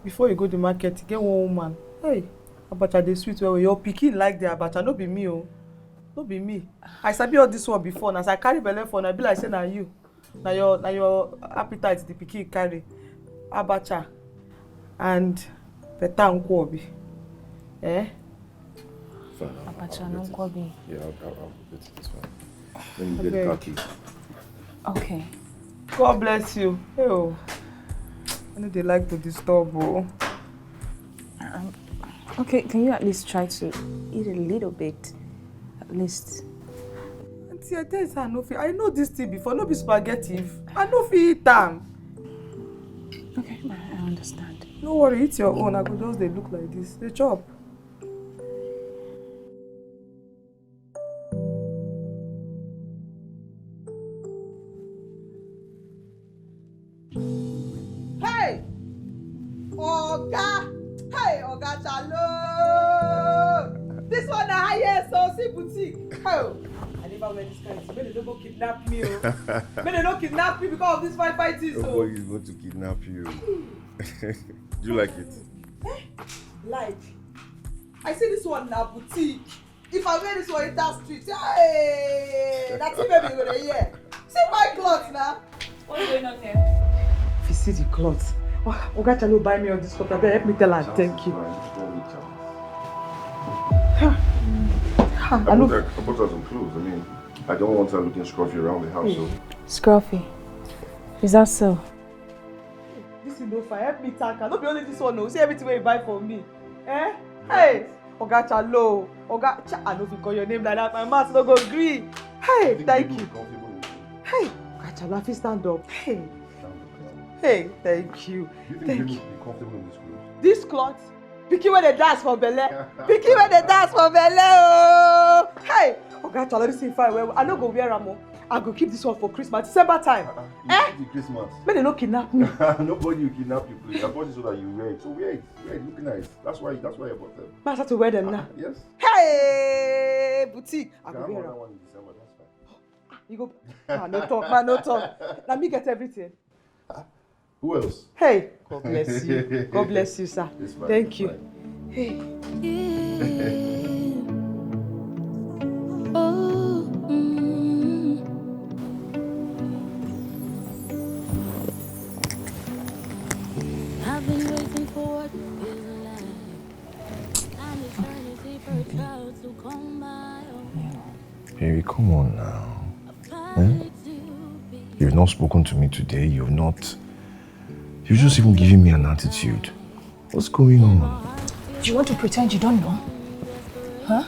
Before you go to the market, get one woman. Hey, abacha dey sweet well. Your pikin like the abacha, no be me, oh. No be me. I sabi all this one before. Now, as I carry belle for, I be like say na you. Na your appetite the pikin carry. Abacha and peta nkwobi. Eh? Fine. Abacha no nkwobi. Yeah, I'll get it. It's fine. Let me get the car key. Okay. God bless you. Hey, oh. I know they like to disturb, oh. Okay, can you at least try to eat a little bit? At least. Auntie, I tell you, I no fit. I know this thing before. No be spaghetti. I no fit eat them. Okay, I understand. No worry, eat your own. I go just they look like this. They chop. Hey! Oga! Hey, Oga Chalo! This one the highest OC boutique. Oh, I never wear this kind of thing. May they don't go kidnap me. Oh. May they don't kidnap me because of this fight is. Nobody is going to kidnap you. Do you like it? Like, I see this one in a boutique. If I wear this one in that street, hey, that's it, baby, over here. See my clothes now. What's going on here? If you see the clothes, Oga Chalo buy me all this cup. Help me tell her thank you. I bought her some clothes. I mean, I don't want her looking scruffy around the house. So. Scruffy. Is that so? This is no fine. Help me thank her. Not be only this one. No, see everything you buy for me. Eh? Hey, Oga Chalo. I know if you call your name like that, my mouth no go agree. Hey, thank you. Hey, Oga Chalo, I feel stand up. Hey. Hey, thank you. Do you think you be comfortable in this clothes? This cloth? Pikin wey dey dance for belle. Pikin wey dey dance for belle oh. Hey, Oga Chalo, this thing fine well. I no go wear am o. I go keep this one for Christmas, December time. Christmas. Make they no kidnap me. Nobody will kidnap you, please. I bought it so that you wear it. So wear it. Look nice. That's why I bought them. I start to wear them now. Yes. Hey, boutique. I go wear that am. one in December. That's fine. You go. No talk, man, no talk. Let me get everything. Who else? Hey, God bless you. God bless you, sir. Thank you. Hey. I've been waiting for what feels like. I'm eternity for a child to come by. Baby, come on now. You've not spoken to me today. You're just even giving me an attitude. What's going on? Do you want to pretend you don't know? Huh?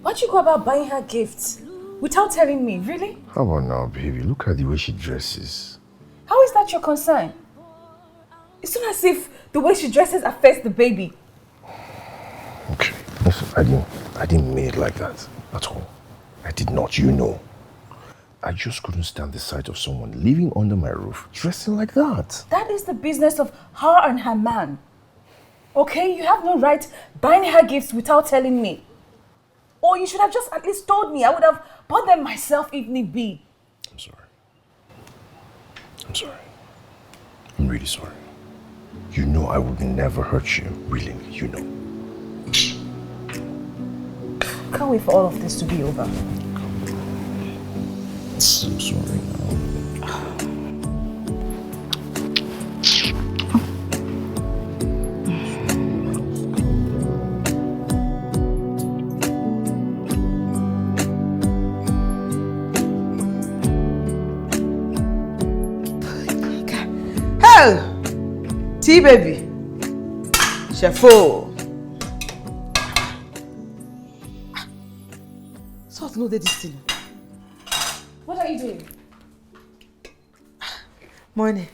Why'd you go about buying her gifts without telling me, really? How about now, baby? Look at the way she dresses. How is that your concern? It's not as if the way she dresses affects the baby. Okay, listen, I didn't mean it like that at all. I did not, you know. I just couldn't stand the sight of someone living under my roof, dressing like that. That is the business of her and her man. Okay, you have no right buying her gifts without telling me. Or you should have just at least told me. I would have bought them myself if need be. I'm sorry. I'm really sorry. You know I would never hurt you, really, you know. Can't wait for all of this to be over. I'm sorry now. Hey, tea baby. Chefo. Salt no dey this thing. What are you doing? Morning.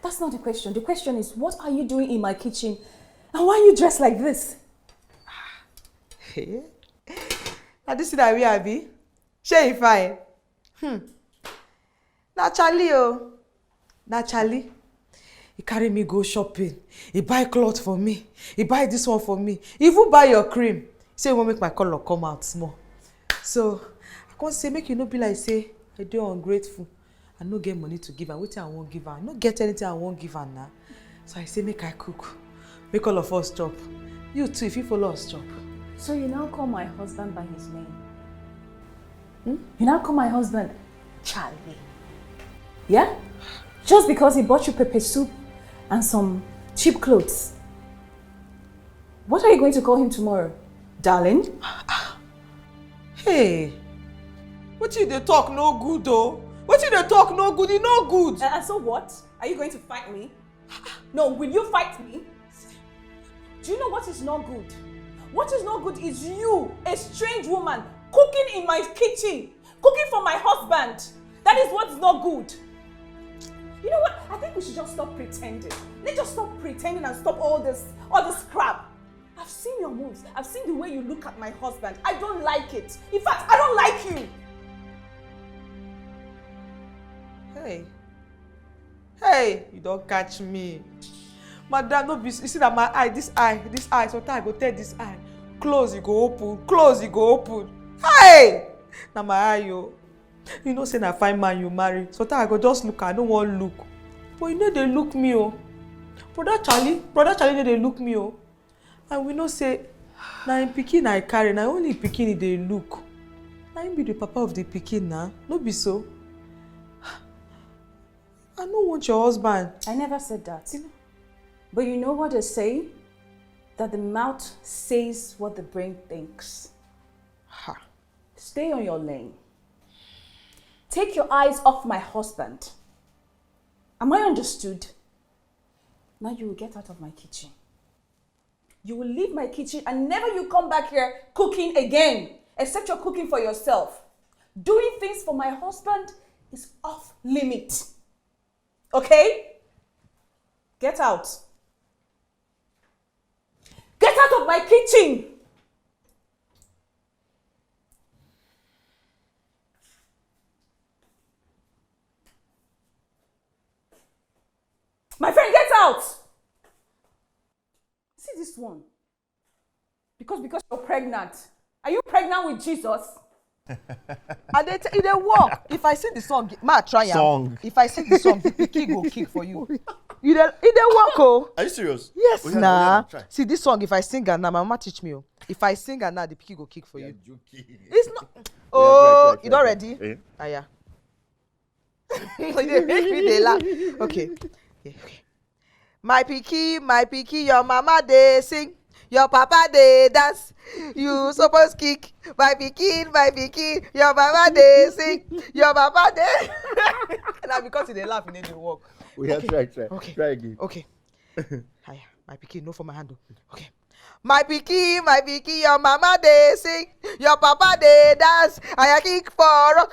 That's not the question. The question is, what are you doing in my kitchen? And why are you dressed like this? Hey. Now this is that we are be. Shey you fine. Na Charlie oh. Na Charlie. He carry me go shopping. He buy cloth for me. He buy this one for me. He even buy your cream. He say he wan make my color come out small. So I can't say make you no be like say I dey ungrateful. I no get money to give her. Wetin I wan give her? I no get anything I wan give her now. So I say make I cook. Make all of us chop. You too, if you follow us chop. So you now call my husband by his name? You now call my husband Charlie? Yeah? Just because he bought you pepper soup and some cheap clothes. What are you going to call him tomorrow? Darling? Hey, wetin you dey talk no good though. Wetin you dey talk no good, e no good. And so what? Are you going to fight me? No, will you fight me? Do you know what is not good? What is not good is you, a strange woman, cooking in my kitchen, cooking for my husband. That is what's not good. You know what? I think we should just stop pretending. Let's just stop pretending and stop all this crap. I've seen your moves. I've seen the way you look at my husband. I don't like it. In fact, I don't like you. Hey, you don't catch me. Madam, no be, you see that my eye, this eye, sometimes I go tell this eye, close, you go open. Hey! Now my eye, yo. You know, say na fine man you marry. Sometimes I go just look, I don't want look. But you know they look me, oh. Brother Charlie, they look me, oh. And we know say, na in pikin I carry, na only pikin they look. Na him be the papa of the pikin now. No be so. I don't want your husband. I never said that. But you know what they say? That the mouth says what the brain thinks. Ha. Stay on your lane. Take your eyes off my husband. Am I understood? Now you will get out of my kitchen. You will leave my kitchen and never you come back here cooking again, except you're cooking for yourself. Doing things for my husband is off limit. Okay? Get out. Get out of my kitchen! My friend, get out! See this one? Because you're pregnant. Are you pregnant with Jesus? And it dey work. If I sing the song, ma try am. Song. If I sing the song, the pikin go kick for you. It dey work, oh. Are you serious? Yes, Oh, yeah, nah. yeah, try. See this song, if I sing and now, my mama teach me. Oh. If I sing and now, the pikin go kick for you. Joking. It's not. Oh, try, you not try. ready? Eh? Ah, yeah. You dey make me dey laugh. Okay. Yeah, okay. My pikin, your mama dey sing, your papa dey dance. You suppose kick. My pikin, your mama dey sing, your papa dey. Now because they laugh, they dey work. We have try. Okay. Try again. Okay. Hiya, my pikin, no for my hand. Okay. My pikin, your mama dey sing, your papa dey dance. I kick for rock.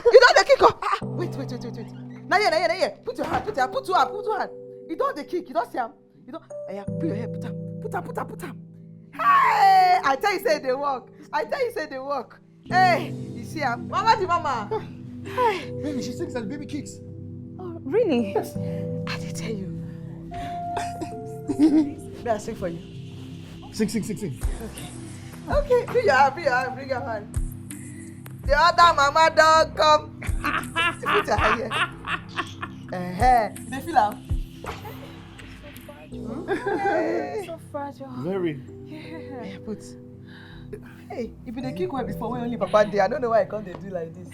You don't dey kick. Wait. Now here. Put your hand. Put two hand. You don't dey kick. You don't see him. You don't. Put your head. Put him. Hey, I tell you say they work. Hey, you see him? Mama. Hey, Baby, she sings and baby kicks. Oh, really? I did tell you. May I sing for you? Sing. Okay, bring your hand. The other mama don't come. Put your hand here. They feel am? So fragile. Very. Yeah, put. Hey, if you dey kick well before when only papa dey, I don't know why I can't dey do like this.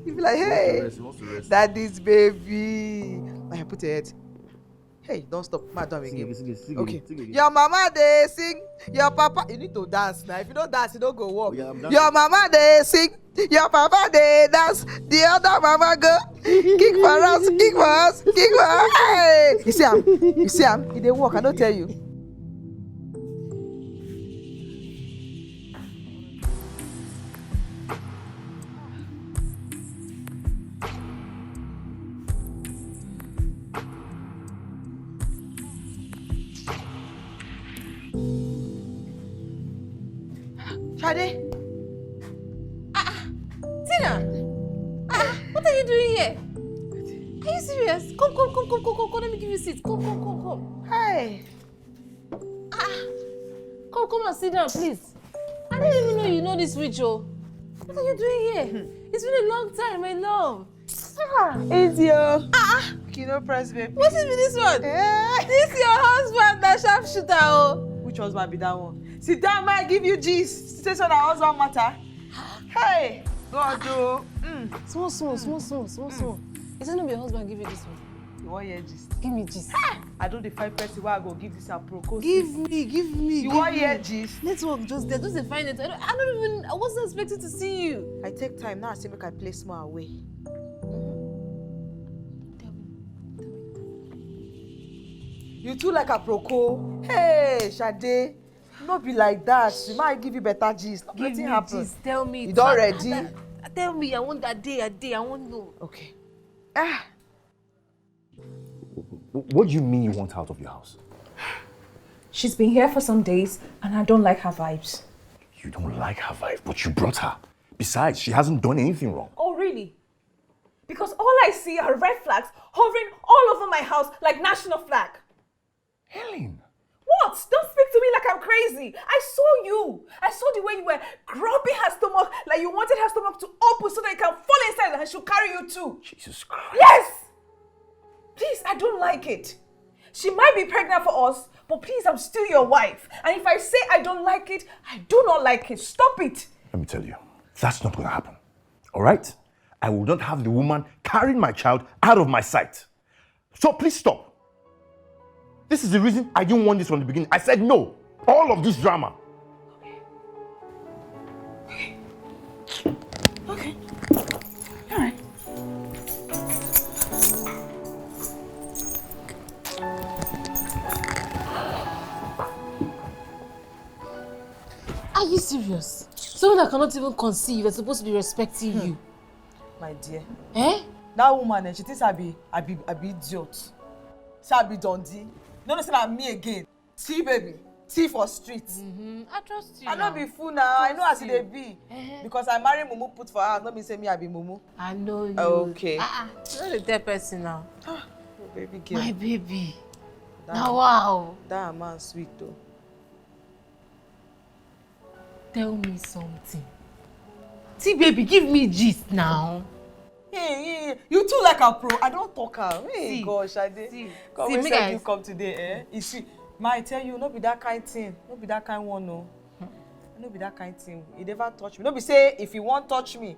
You be like, hey, He wants to rest. daddy's baby. I put your head. Hey, don't stop. Madam again. Sing Okay. again. Your mama dey sing, your papa. You need to dance now. If you don't dance, you don't go walk. Oh, yeah, I'm dancing. Your mama dey sing, your papa dey dance. The other mama go kick for us. Hey, you see am? He dey walk. I don't tell you. Shade. Tina! What are you doing here? Are you serious? Come. Let me give you a seat. Come. Hey. Come and sit down, please. I didn't even know you know this ritual. What are you doing here? It's been a long time, my love. Easy, oh. Kino press, baby. What is with this one? Hey. This your husband, that sharpshooter, oh. Which husband be that one? Sit down, man. Give you gist. Say so that husband matter. Hey, God, do. Small. It's not your husband give you this one. You want your gist? Give me gist. I don't define person where I go give this a pro. Give me. You want your gist? Network just there, just define it. I wasn't expecting to see you. I take time now. I say make I play small away. You too like a proco. Hey, Shade. No be like that. She might give you better gist. Nothing happen. Gist. Tell me. You don't ready? Tell me. I want that day. I want to know. Okay. What do you mean you want out of your house? She's been here for some days and I don't like her vibes. You don't like her vibe, but you brought her. Besides, she hasn't done anything wrong. Oh, really? Because all I see are red flags hovering all over my house like national flag. Helen. What? Don't speak to me like I'm crazy. I saw you. I saw the way you were grabbing her stomach like you wanted her stomach to open so that it can fall inside and she'll carry you too. Jesus Christ. Yes! Please, I don't like it. She might be pregnant for us, but please, I'm still your wife. And if I say I don't like it, I do not like it. Stop it. Let me tell you, that's not going to happen. All right? I will not have the woman carrying my child out of my sight. So please stop. This is the reason I didn't want this from the beginning. I said no. All of this drama. Okay. All right. Are you serious? Someone that cannot even conceive is supposed to be respecting you. My dear. Eh? That woman, she thinks I be idiot. Say I be Dundee. No, say I'm me again. See, baby. See for streets. I trust you. I don't be fool now. I know as they be. Because I marry Mumu put for house. Not be say me I be Mumu. I know you. Okay. You're not a dead person now. Oh, baby girl. My baby. That, now wow. That man sweet though. Tell me something. See, baby, give me gist now. Hey, you too like a pro. I don't talk her. Hey, see, gosh, I did. See, come see, we said you come today, eh? You see, I tell you, not be that kind thing. Not be that kind one, no. Not be that kind thing. He never touch me. Not be say if he won't touch me,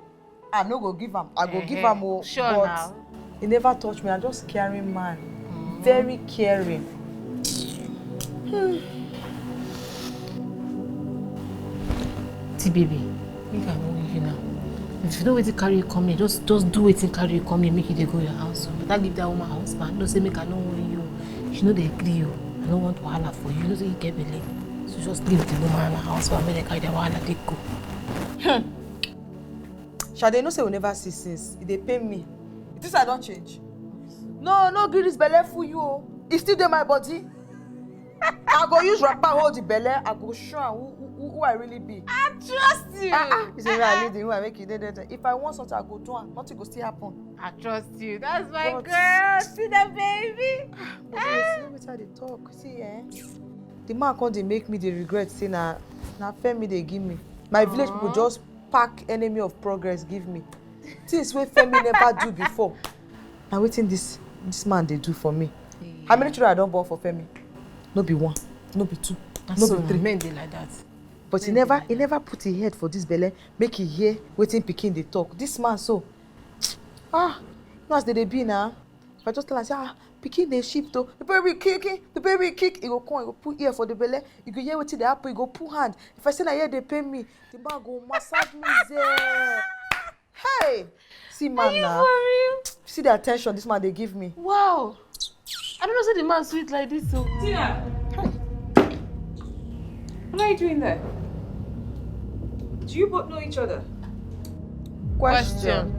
I no go give him. I go give him more. Sure but now. He never touch me. I'm just caring man. Very caring. See, baby, make I know you now. If you don't wait to carry you come here, just do it and carry you come here, make you dey go your house. But I leave that woman husband. Don't say make I know you. She know they agree you. I don't want wahala for you. You know say you get belay. So just leave the woman in the house for me. They carry the wahala, they go. Shade, no say we never see since. They pay me. It is I don't change. No, give this belly for you. It's still in my body. I go use wrapper hold the belly. I go show who I really be. I trust you. It's a reality who I make it. If I want something, I go do it. Nothing go still happen. I trust you. That's my But girl. See the baby. But see what they talk. See, the man can't they make me the regret. See na Femi they give me. My village people just pack enemy of progress give me. Things where Femi never do before. Now waiting this man they do for me. Yeah. How many children I don't born for Femi? No be one, no be two, no be three. Men they like that. But he never put his head for this belly, make he hear waiting picking they talk. This man so no as they be now. If I just tell him say picking they shift though, the baby kick, he go come, he go put ear for the belly, he go hear waiting the apple, he go put hand. If I say that here they pay me, the man go massage me there. Hey, see man now. For real? See the attention this man they give me. Wow. I don't know say the man sweet like this so. Tina! What are you doing there? Do you both know each other? Question.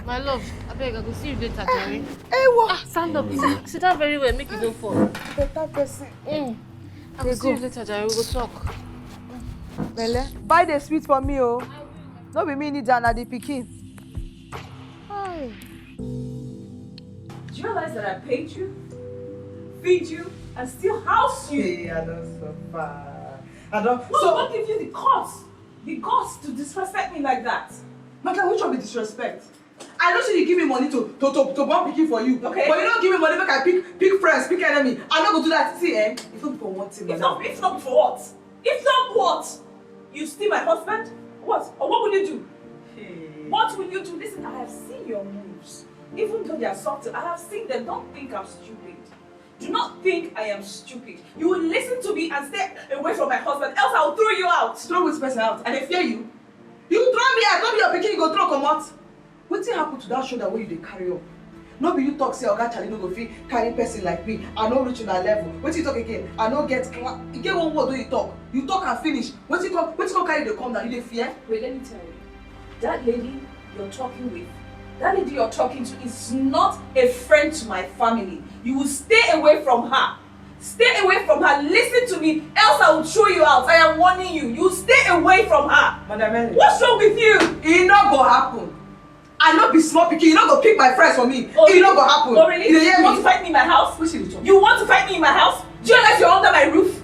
My love, I beg I go see you later, Jerry. Hey, what? Stand up. Sit down very well, make you don't fall. Better person. I will see you later, Jerry. We go talk. Belle, buy the sweet for me, oh. No be me need Jana the pikin. Hi. Do you realize that I paid you, feed you, and still house you? Hey, I don't suffer. I don't. So what gives you the guts to disrespect me like that? Madam, which one be disrespect? I know say you give me money to born pikin for you. Okay. But you don't give me money make I pick friends, pick enemy. I no go do that. See, If not for one thing. If not for what? If not what? You steal my husband? What? Or what will you do? Hey. What will you do? Listen, I have seen your moves. Even though they are subtle, I have seen them. Don't think I'm stupid. Do not think I am stupid. You will listen to me and stay away from my husband, else I will throw you out. Throw which person out? And they fear you? You throw me out, not be your pikin, you go throw come out. Wetin happen to that shoulder wey you dey carry up? No be you talk say Oga Charlie no go fit carry person like me. I no reach una level. Wetin you talk again? I no get class. E get one word wey you talk. You talk and finish. Wetin come carry dey come down? You dey fear? Wait, let me tell you. That lady you're talking with, that lady you're talking to is not a friend to my family. You will stay away from her. Stay away from her. Listen to me, else I will throw you out. I am warning you. You stay away from her. Madam Ellen. What's wrong with you? E no go happen. I no be small pikin. You no go pick my friends for me. Oh, E no go happen. Oh really? You dey hear You want me? to fight me in my house? You want to fight me in my house? Do you realize you're under my roof?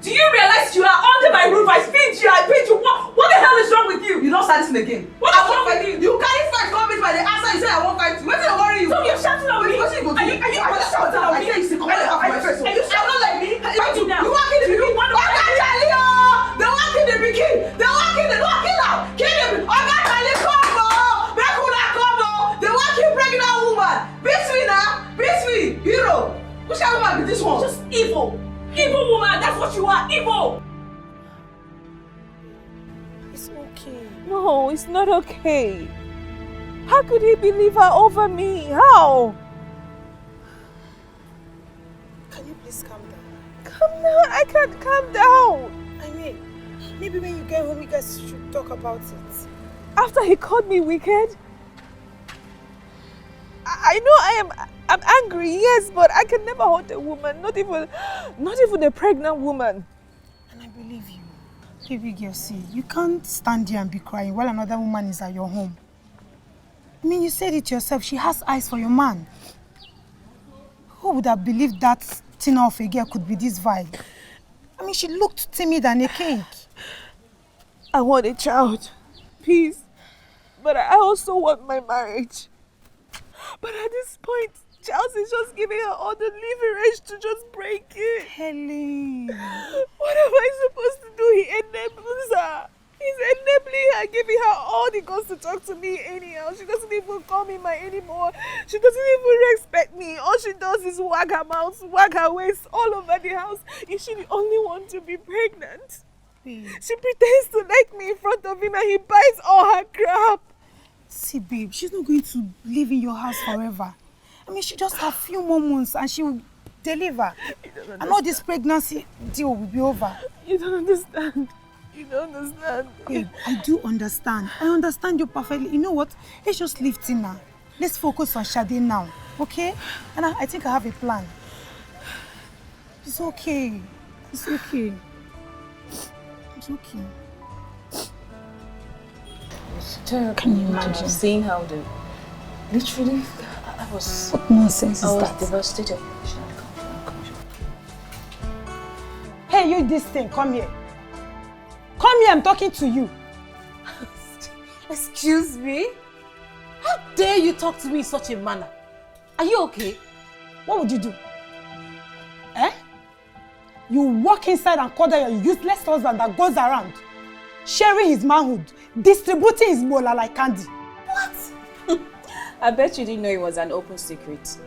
Do you realize you are under my roof? I feed you, I paid you. What the hell is wrong with you? You don't start this again. What is wrong with you? You carry fight come meet my dey answer you say I won't fight you. Wetin dey worry you? So you're shouting at me? Wetin you go do? Are you shouting at me? I tell you say come out for my face. Are you shouting at me? Fight you now. You wan kill the pikin? Oga Charlie ooo! They wan kill the pikin! They wan kill am! Kill him! Oga Charlie come ooo! Make una come ooo! They wan kill pregnant woman! Beat me na! Which kind of woman is this one? Just evil. Evil woman, that's what you are, evil. It's okay. No, it's not okay. How could he believe her over me? How? Can you please calm down? Calm down, I can't calm down. I mean, maybe when you get home, you guys should talk about it. After he called me wicked, I know I'm angry, yes, but I can never hurt a woman, not even a pregnant woman. And I believe you. Baby girl, see, you can't stand here and be crying while another woman is at your home. I mean, you said it yourself, she has eyes for your man. Who would have believed that Tina of a girl could be this vile? I mean, she looked timid and a cake. I want a child, peace, but I also want my marriage. But at this point, Charles is just giving her all the leverage to just break it. Helen. What am I supposed to do? He enables her. He's enabling her, giving her all the guts to talk to me anyhow. She doesn't even call me my anymore. She doesn't even respect me. All she does is wag her mouth, wag her waist all over the house. Is she the only one to be pregnant? Babe. She pretends to like me in front of him and he buys all her crap. See, babe, she's not going to live in your house forever. I mean, she just have a few more months and she will deliver. And all this pregnancy deal will be over. You don't understand. You don't understand. Babe, I do understand. I understand you perfectly. You know what? Let's just leave Tina. Let's focus on Shade now, okay? And I think I have a plan. It's okay. It's okay. It's okay. Can you imagine seeing how the literally I was What nonsense is that? devastated. Hey, you this thing, come here. Come here, I'm talking to you. Excuse me? How dare you talk to me in such a manner? Are you okay? What would you do? Eh? You walk inside and call that your useless husband that goes around, sharing his manhood, distributing his mola like candy. What? I bet you didn't know it was an open secret.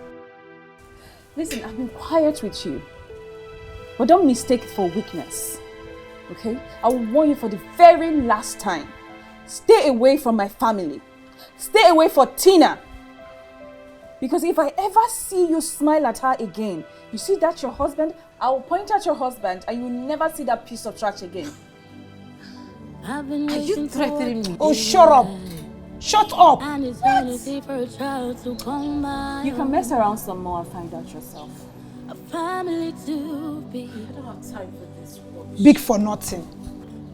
Listen, I've been quiet with you. But don't mistake it for weakness. Okay? I will warn you for the very last time. Stay away from my family. Stay away from Tina. Because if I ever see you smile at her again, you see that your husband, I will point at your husband and you will never see that piece of trash again. Are you threatening me? Oh, shut up! Shut up! And it's vanity for a child to come by. You can mess around some more and find out yourself. A family to be. I don't have time for this rubbish. Big for nothing.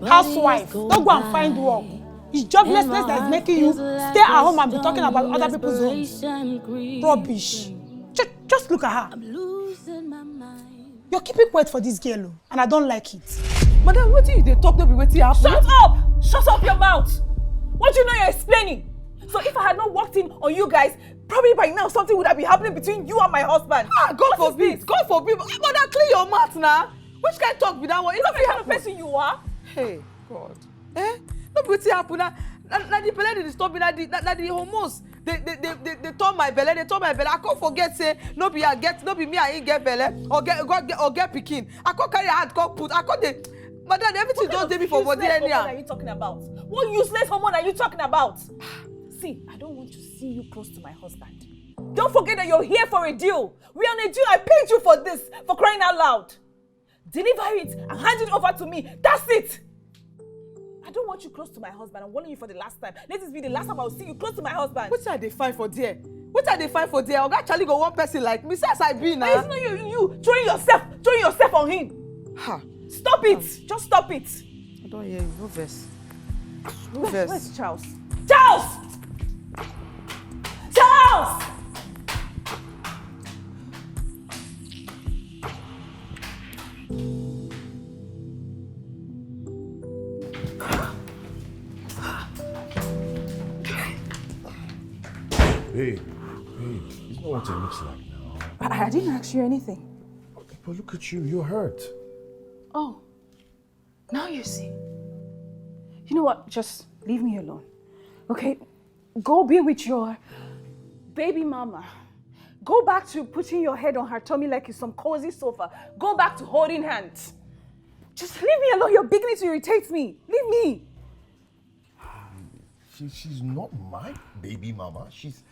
Housewife, don't go and find work. It's joblessness that is making you stay at home and be talking about other people's homes. Rubbish. Just look at her. I'm losing my mind. You're keeping quiet for this girl, and I don't like it. Madam, what do you they talk? No be wetin happen. Shut up! Shut up your mouth! What do you know you're explaining? So if I had not walked in on you guys, probably by now something would have been happening between you and my husband. Ah, God forbid. God forbid. Madam, clear your mouth now. Which kind of talk be that one? Is that the kind of person you are? Hey, God. Eh? No be wetin happen na the belle dey disturb me, na the hormones. They turn my belle, I can't forget say no be me I ain't get belle or get pikin. I can't carry hand, can't put. I can't dey. Madam, everything don't dey me for body anyhow. What are you talking about? What useless hormone are you talking about? See, I don't want to see you close to my husband. Don't forget that you're here for a deal. We're on a deal. I paid you for this, for crying out loud. Deliver it and hand it over to me. That's it. I don't want you close to my husband. I'm warning you for the last time. Let this be the last time I'll see you close to my husband. What are they find for there? Oga Charlie go one person like me. Say as I be now. It's not you throwing yourself on him. Ha. Stop it. Just stop it. I don't hear you. No verse. Where's Charles? Charles! Charles! Hey, it's not what it looks like now. I didn't ask you anything. But look at you, you're hurt. Oh, now you see. You know what? Just leave me alone, okay? Go be with your baby mama. Go back to putting your head on her tummy like it's some cozy sofa. Go back to holding hands. Just leave me alone. You're beginning to irritate me. Leave me. She's not my baby mama. She's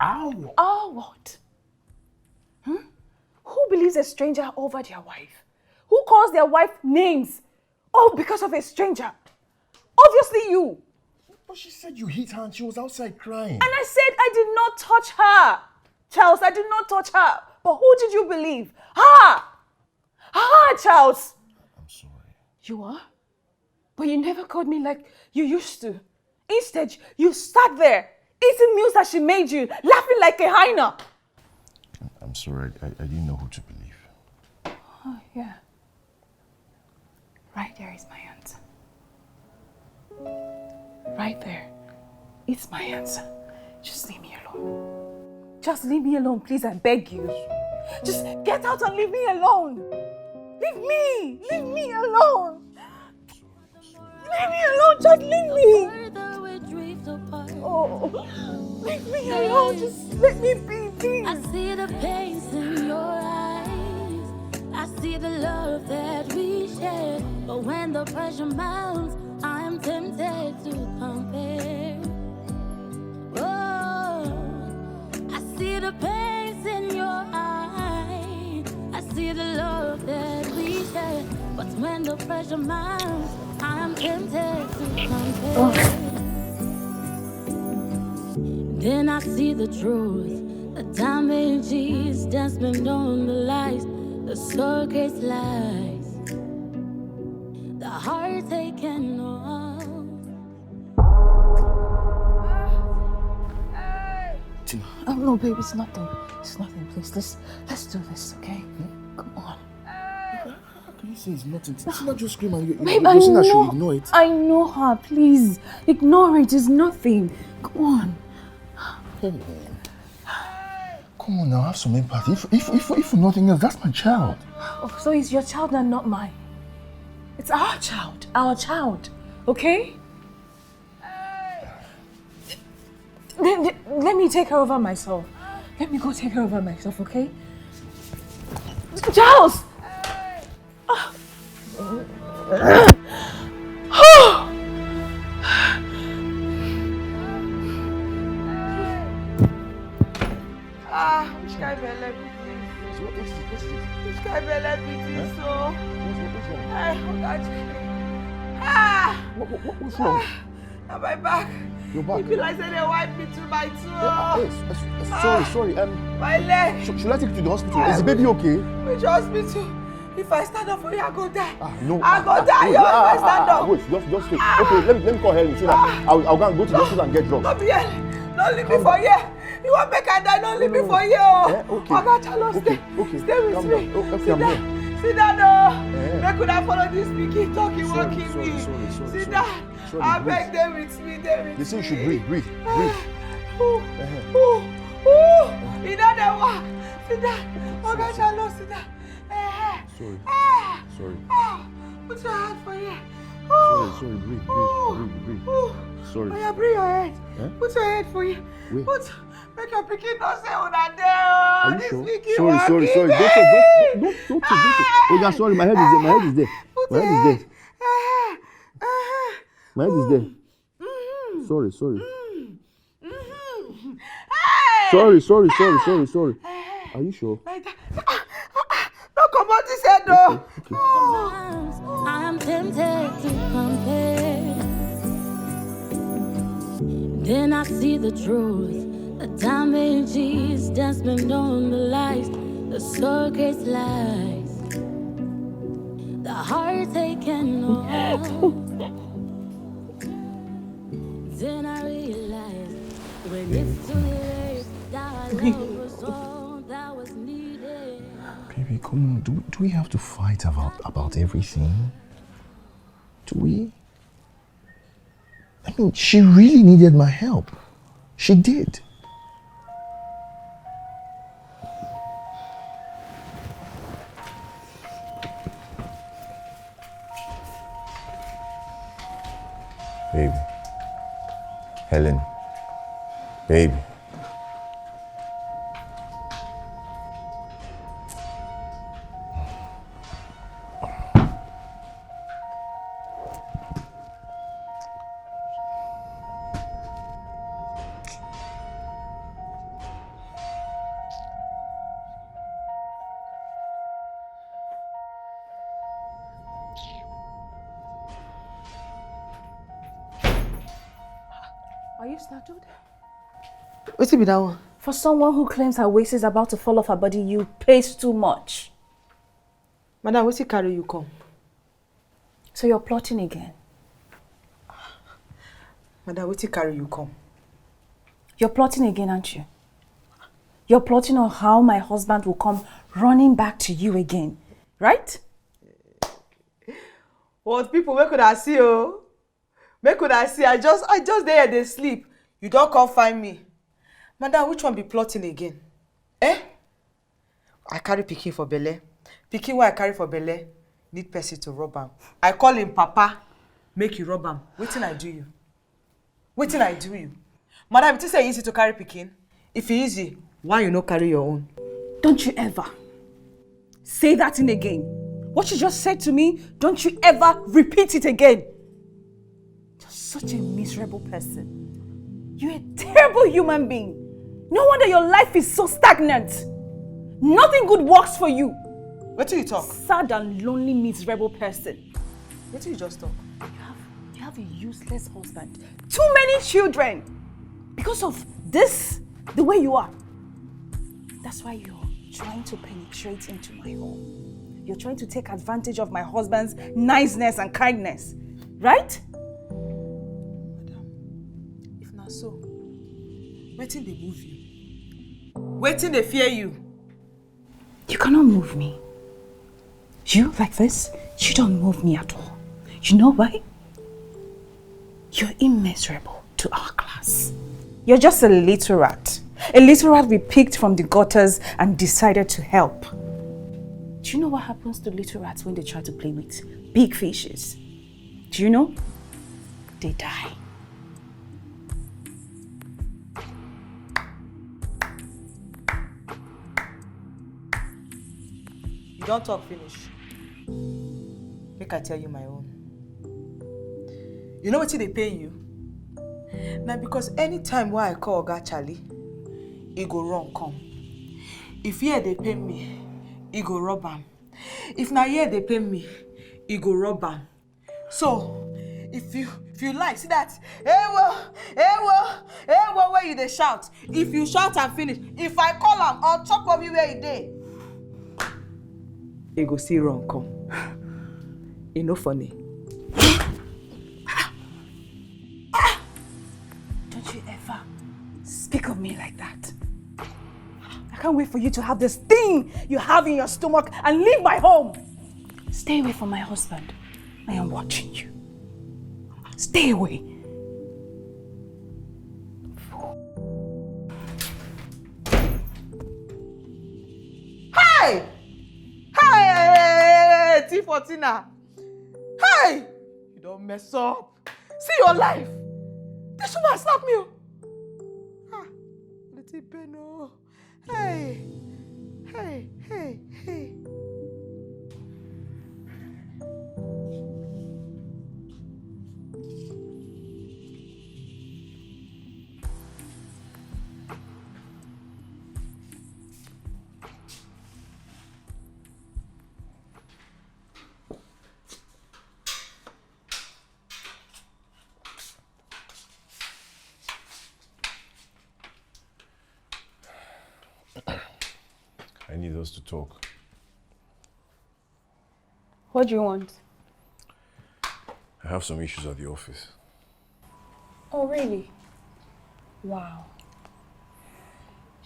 our. Our what? Who believes a stranger over their wife? Who calls their wife names? Oh, because of a stranger. Obviously you. But she said you hit her and she was outside crying. And I said I did not touch her. Charles, I did not touch her. But who did you believe? Her! Her, Charles! I'm sorry. You are? But you never called me like you used to. Instead, you sat there, eating meals that she made you, laughing like a hyena. I'm sorry. I didn't know who to believe. Oh, yeah. Right there is my answer. Right there. It's my answer. Just leave me alone. Just leave me alone, please, I beg you. Just get out and leave me alone. Leave me! Leave me alone! Leave me alone, just leave me! Oh, leave me alone, just let me be, please. I see the pain in your eyes. I see the love that we share. But when the pressure mounts, I'm tempted to compare. Oh, I see the pain in your eyes. I see the love that we share. But when the pressure mounts, I'm tempted to compare. Then I see the truth, the damages that's been on the lies, the surrogate lies, the heartache and all. Tina. Oh no, babe, it's nothing. It's nothing. Please, let's do this, okay? Come on. How can you say it's nothing? Tina just scream and you're Babe, I saying know. I should ignore it. I know her. Please, ignore it. It's nothing. Come on. Come on now, have some empathy. If for nothing else, that's my child. Oh, so it's your child and not mine. It's our child. Our child. Okay? Let me take her over myself. Let me go take her over myself, okay? Charles! Which guy will let me this? Which guy will let me this? So, What's wrong? Now my back. Your back? You feel like they wipe me 2 by 2. Sorry. My leg. Should I take you to the hospital? Is the baby okay? Which hospital? If I stand up for you, I go die. No. I go die. If I stand up. Wait, just wait. Okay, let me call Helen so that I'll go to the hospital and get drugs. Don't be Helen. Don't leave me for here. You want make I die? Don't leave me for here. Okay. Oga Charles, stay with me. Okay, I'm here. Sit down, They could have followed this picky talking, walking me. Sit down. I beg them with me, They say you should breathe. You know they walk. Sit down. Oga Charles, sit down. Sorry. Put your hand for here. Sorry, breathe. Sorry. Oh, yeah, bring your head. Put your head for you. Make your picking not say on that day. Are you sure? Sorry. Don't. Oh, yeah, sorry. My head is there. My head is there. Sorry. Sorry. Are you sure? Like that. Don't come out this head though. Okay. I'm tempted to compare. Then I see the truth, the damages that's been on the lies, the surrogate lies, the heartache and all. Then I realize when it's too late, that our love was all that was needed. Baby, come on. Do we have to fight about everything? Do we? I mean, she really needed my help. She did. Baby. Helen. Baby. Are you startled? What's it be that one? For someone who claims her waist is about to fall off her body, you pace too much. Madam, what's it carry you come? So you're plotting again? Madam, what's it carry you come? You're plotting again, aren't you? You're plotting on how my husband will come running back to you again, right? What people, where could I see you? Where could I see? I just there they sleep. You don't come find me. Madam, which one be plotting again? Eh? I carry pikin for belle. Pikin what I carry for belle need person to rub am. I call him Papa, make you rub am. Wetin I do you? Wetin I do you? Madam, it is easy to carry pikin. If it easy, why you no carry your own? Don't you ever say that in again. What you just said to me, don't you ever repeat it again. You're such a miserable person. You're a terrible human being. No wonder your life is so stagnant. Nothing good works for you. What do you talk? Sad and lonely, miserable person. What do you just talk? You have a useless husband. Too many children. Because of this, the way you are. That's why you're trying to penetrate into my home. You're trying to take advantage of my husband's niceness and kindness. Right? Madam, if not so, waiting they move you. Waiting they fear you. You cannot move me. You, like this, you don't move me at all. You know why? You're immeasurable to our class. You're just a little rat. A little rat we picked from the gutters and decided to help. Do you know what happens to little rats when they try to play with big fishes? Do you know? They die. You don't talk finish. Make I tell you my own. You know what they pay you? Now because anytime why I call Oga Charlie, he go run come. If here they pay me, he go rob am. If na here they pay me, he go rob am. So if you like, see that, where you they shout. If you shout and finish, if I call am on top of you where you dey, he go see run come. E no funny. Don't you ever speak of me like that. I can't wait for you to have this thing you have in your stomach and leave my home. Stay away from my husband. I am watching you. Stay away. Hey! Hey! T14. Hey! You don't mess up. See your life. This woman slap me. Ah, little Beno. Hey! Hey! Hey! Hey! I need us to talk. What do you want? I have some issues at the office. Oh, really? Wow.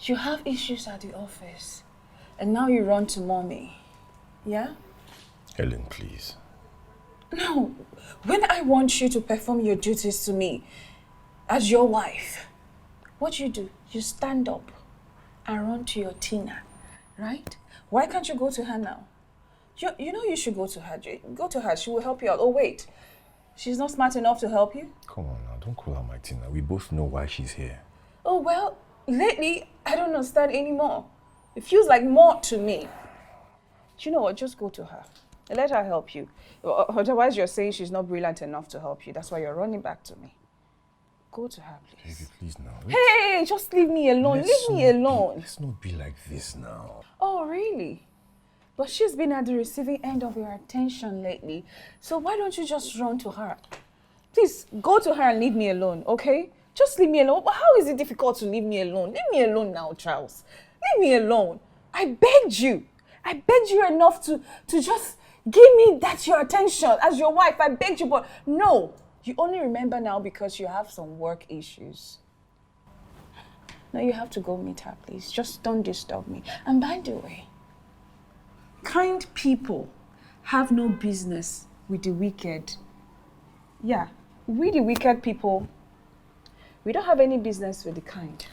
You have issues at the office, and now you run to mommy. Yeah? Helen, please. No. When I want you to perform your duties to me as your wife, what do? You stand up and run to your Tina, right? Why can't you go to her now? You know you should go to her. Go to her. She will help you out. Oh, wait. She's not smart enough to help you? Come on now, don't call her my Tina. We both know why she's here. Oh, well, lately, I don't understand anymore. It feels like more to me. Do you know what? Just go to her. Let her help you. Otherwise, you're saying she's not brilliant enough to help you. That's why you're running back to me. Go to her, please. Baby, please now. Hey, just leave me alone. Leave me alone. Let's not be like this now. Oh, really? But she's been at the receiving end of your attention lately. So why don't you just run to her? Please, go to her and leave me alone, okay? Just leave me alone. But how is it difficult to leave me alone? Leave me alone now, Charles. Leave me alone. I begged you. I begged you enough to just give me that your attention as your wife. I begged you, but no. You only remember now because you have some work issues. Now you have to go meet her, please. Just don't disturb me. And by the way, kind people have no business with the wicked. Yeah, we the wicked people, we don't have any business with the kind.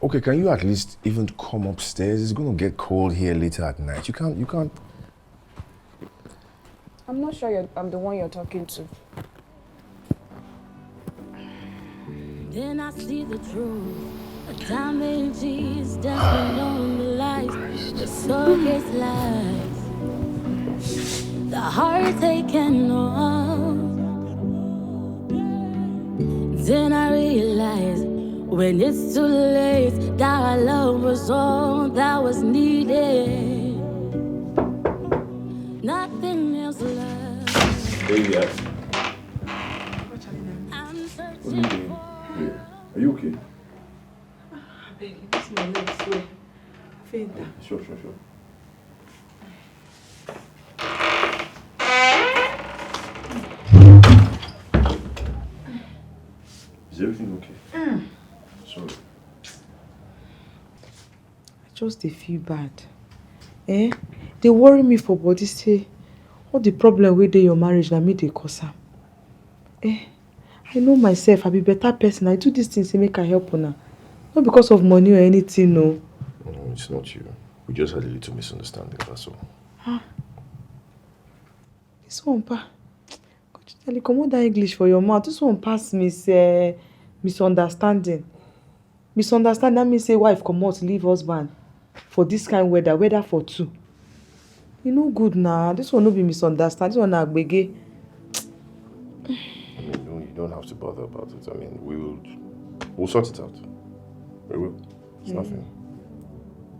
Okay, can you at least even come upstairs? It's gonna get cold here later at night. You can't. I'm not sure I'm the one you're talking to. Then I see the truth. A damage is destined on the lies. The surrogate lies. The heart taken off. Then I realize when it's too late that our love was all that was needed. Nothing else left. Hey, I'm what are you searching doing? for. Are you okay? Baby, this my leg swell. Faint. Sure. Is everything okay? Sorry. I just dey feel bad. They worry me for body say all the problem wey dey your marriage na me dey cause am. I know myself, I be better person. I do these things to make I help una. Not because of money or anything, no. No, it's not you. We just had a little misunderstanding, that's all. This one, pa. Could you tell me, come on that English for your mouth. This one pass misunderstanding. Misunderstanding, that means say wife come out, leave husband for this kind of weather for two. You know good now. This one no be misunderstanding. This one na agbege. I mean, no, you don't have to bother about it. I mean, we'll sort it out. We will. It's nothing.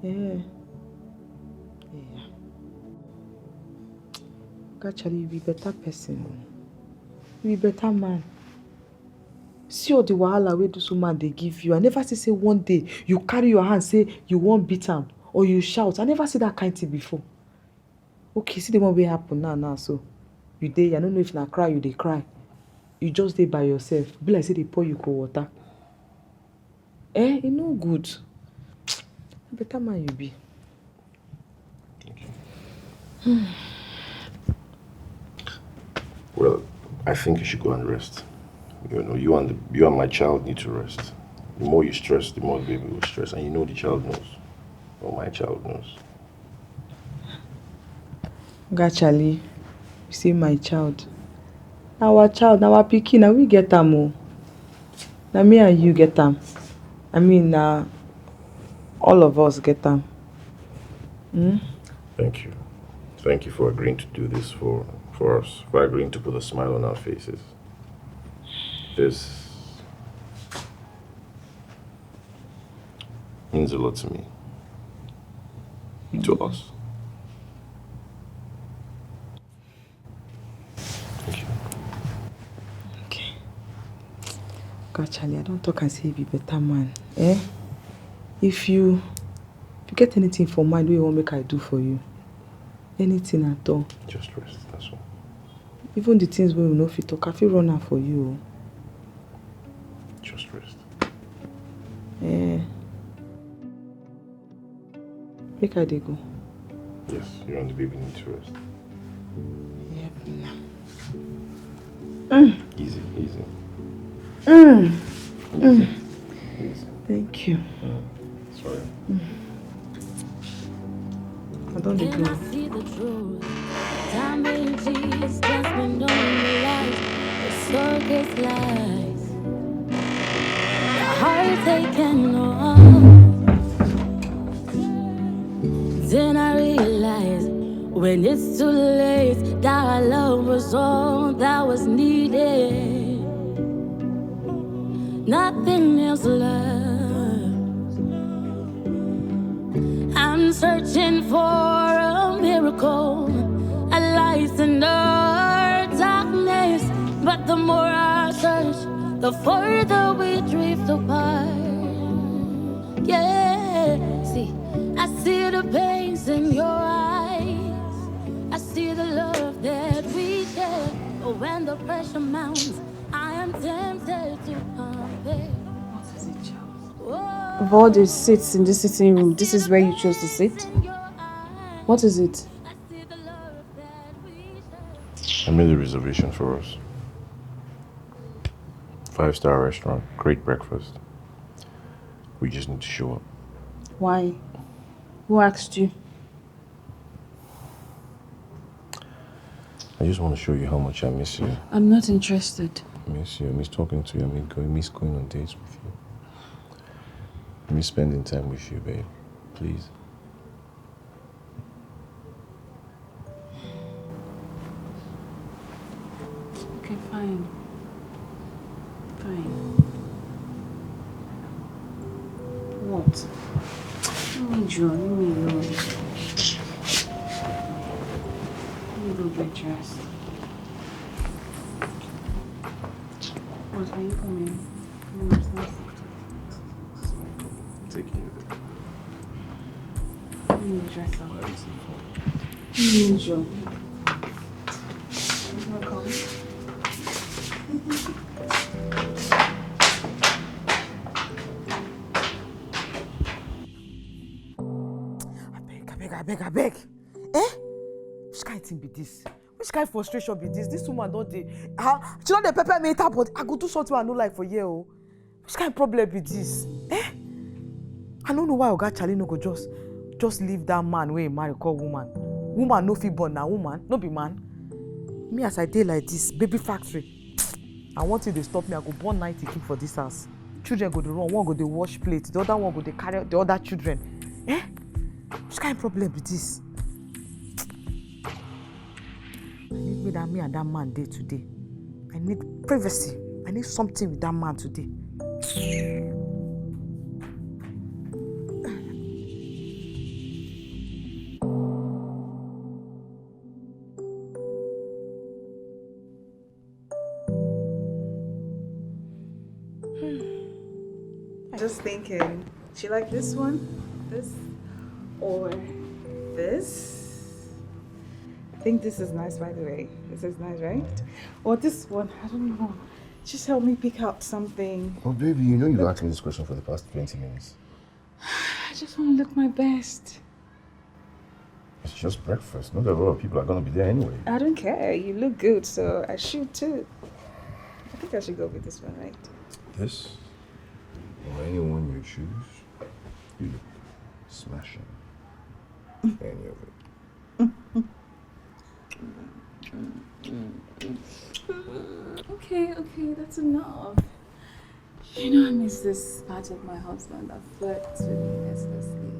Yeah. Actually, you be better person. You be better man. See all the wahala wey this woman they give you. I never say one day you carry your hand say you won't beat am or you shout. I never see that kind thing before. Okay, see the one wey happen now. So you dey. I don't know if na cry you dey cry. You just dey by yourself. Be like say they pour you cold water. It no good. Better man you be. Okay. Well, I think you should go and rest. You know, you and my child need to rest. The more you stress, the more the baby will stress. And you know the child knows. Or my child knows. Actually, you see my child. Our child, our pikin, now we get am o. Now me and you get am. I mean, all of us get am. Thank you. Thank you for agreeing to do this for us, for agreeing to put a smile on our faces. This means a lot to me. To us. Thank you. Okay. God, Charlie, I don't talk and say you be better man. If you get anything for mind, what you want make I do for you? Anything at all. Just rest, that's all. Even the things we will not fit talk, I feel run out for you. Just rest. Make I dey go. Yes, you and the baby need to rest. Yep. Easy. Easy. Thank you. Sorry. I don't dey Then I go. see the truth. Damage is destined on the lies. The surrogate lies. The heart taken off. Then I realize when it's too late that our love was all that was needed. Nothing else left. I'm searching for a miracle, a light in the darkness. But the more I search, the further we drift apart. Yeah, see, I see the pains in your eyes. I see the love that we share. But when the pressure mounts, I am tempted to compare. What is it, Charles? Of all the seats in this sitting room, this is where you chose to sit? What is it? I made a reservation for us. 5-star restaurant, great breakfast. We just need to show up. Why? Who asked you? I just want to show you how much I miss you. I'm not interested. I miss you. I miss talking to you. I miss going on dates with you. I miss spending time with you, babe. Please. Okay, fine. Fine. What? Leave me alone. Let me go get dressed. What, are you coming? Take care of it. Let me dress up. Angel. You wanna come? I beg. Eh? Which kind of thing be this? Which kind of frustration be this? This woman don't dey. She don't dey pepper me up, but I go do something I no like for you. Oh. Which kind of problem be this? Eh? I don't know why Oga Charlie no go just leave that man wey he marry call woman. Woman no fit born na woman, no be man. Me as I dey like this, baby factory. I want you to stop me. I go born 90 keep for this house. Children go dey run, one go dey wash plate, the other one go dey carry the other children. Eh? Which kind of problem be this? I need me and that man day today. I need privacy. I need something with that man today. Just thinking, do you like this one? This? Or this? I think this is nice, by the way. This is nice, right? Or this one, I don't know. Just help me pick out something. Oh, baby, you know you've asked me this question for the past 20 minutes. I just want to look my best. It's just breakfast. Not a lot of people are going to be there anyway. I don't care. You look good, so I should too. I think I should go with this one, right? This? Or anyone you choose, you look smashing. Any of it. Okay, that's enough. You know I miss this part of my husband that flirts with me restlessly.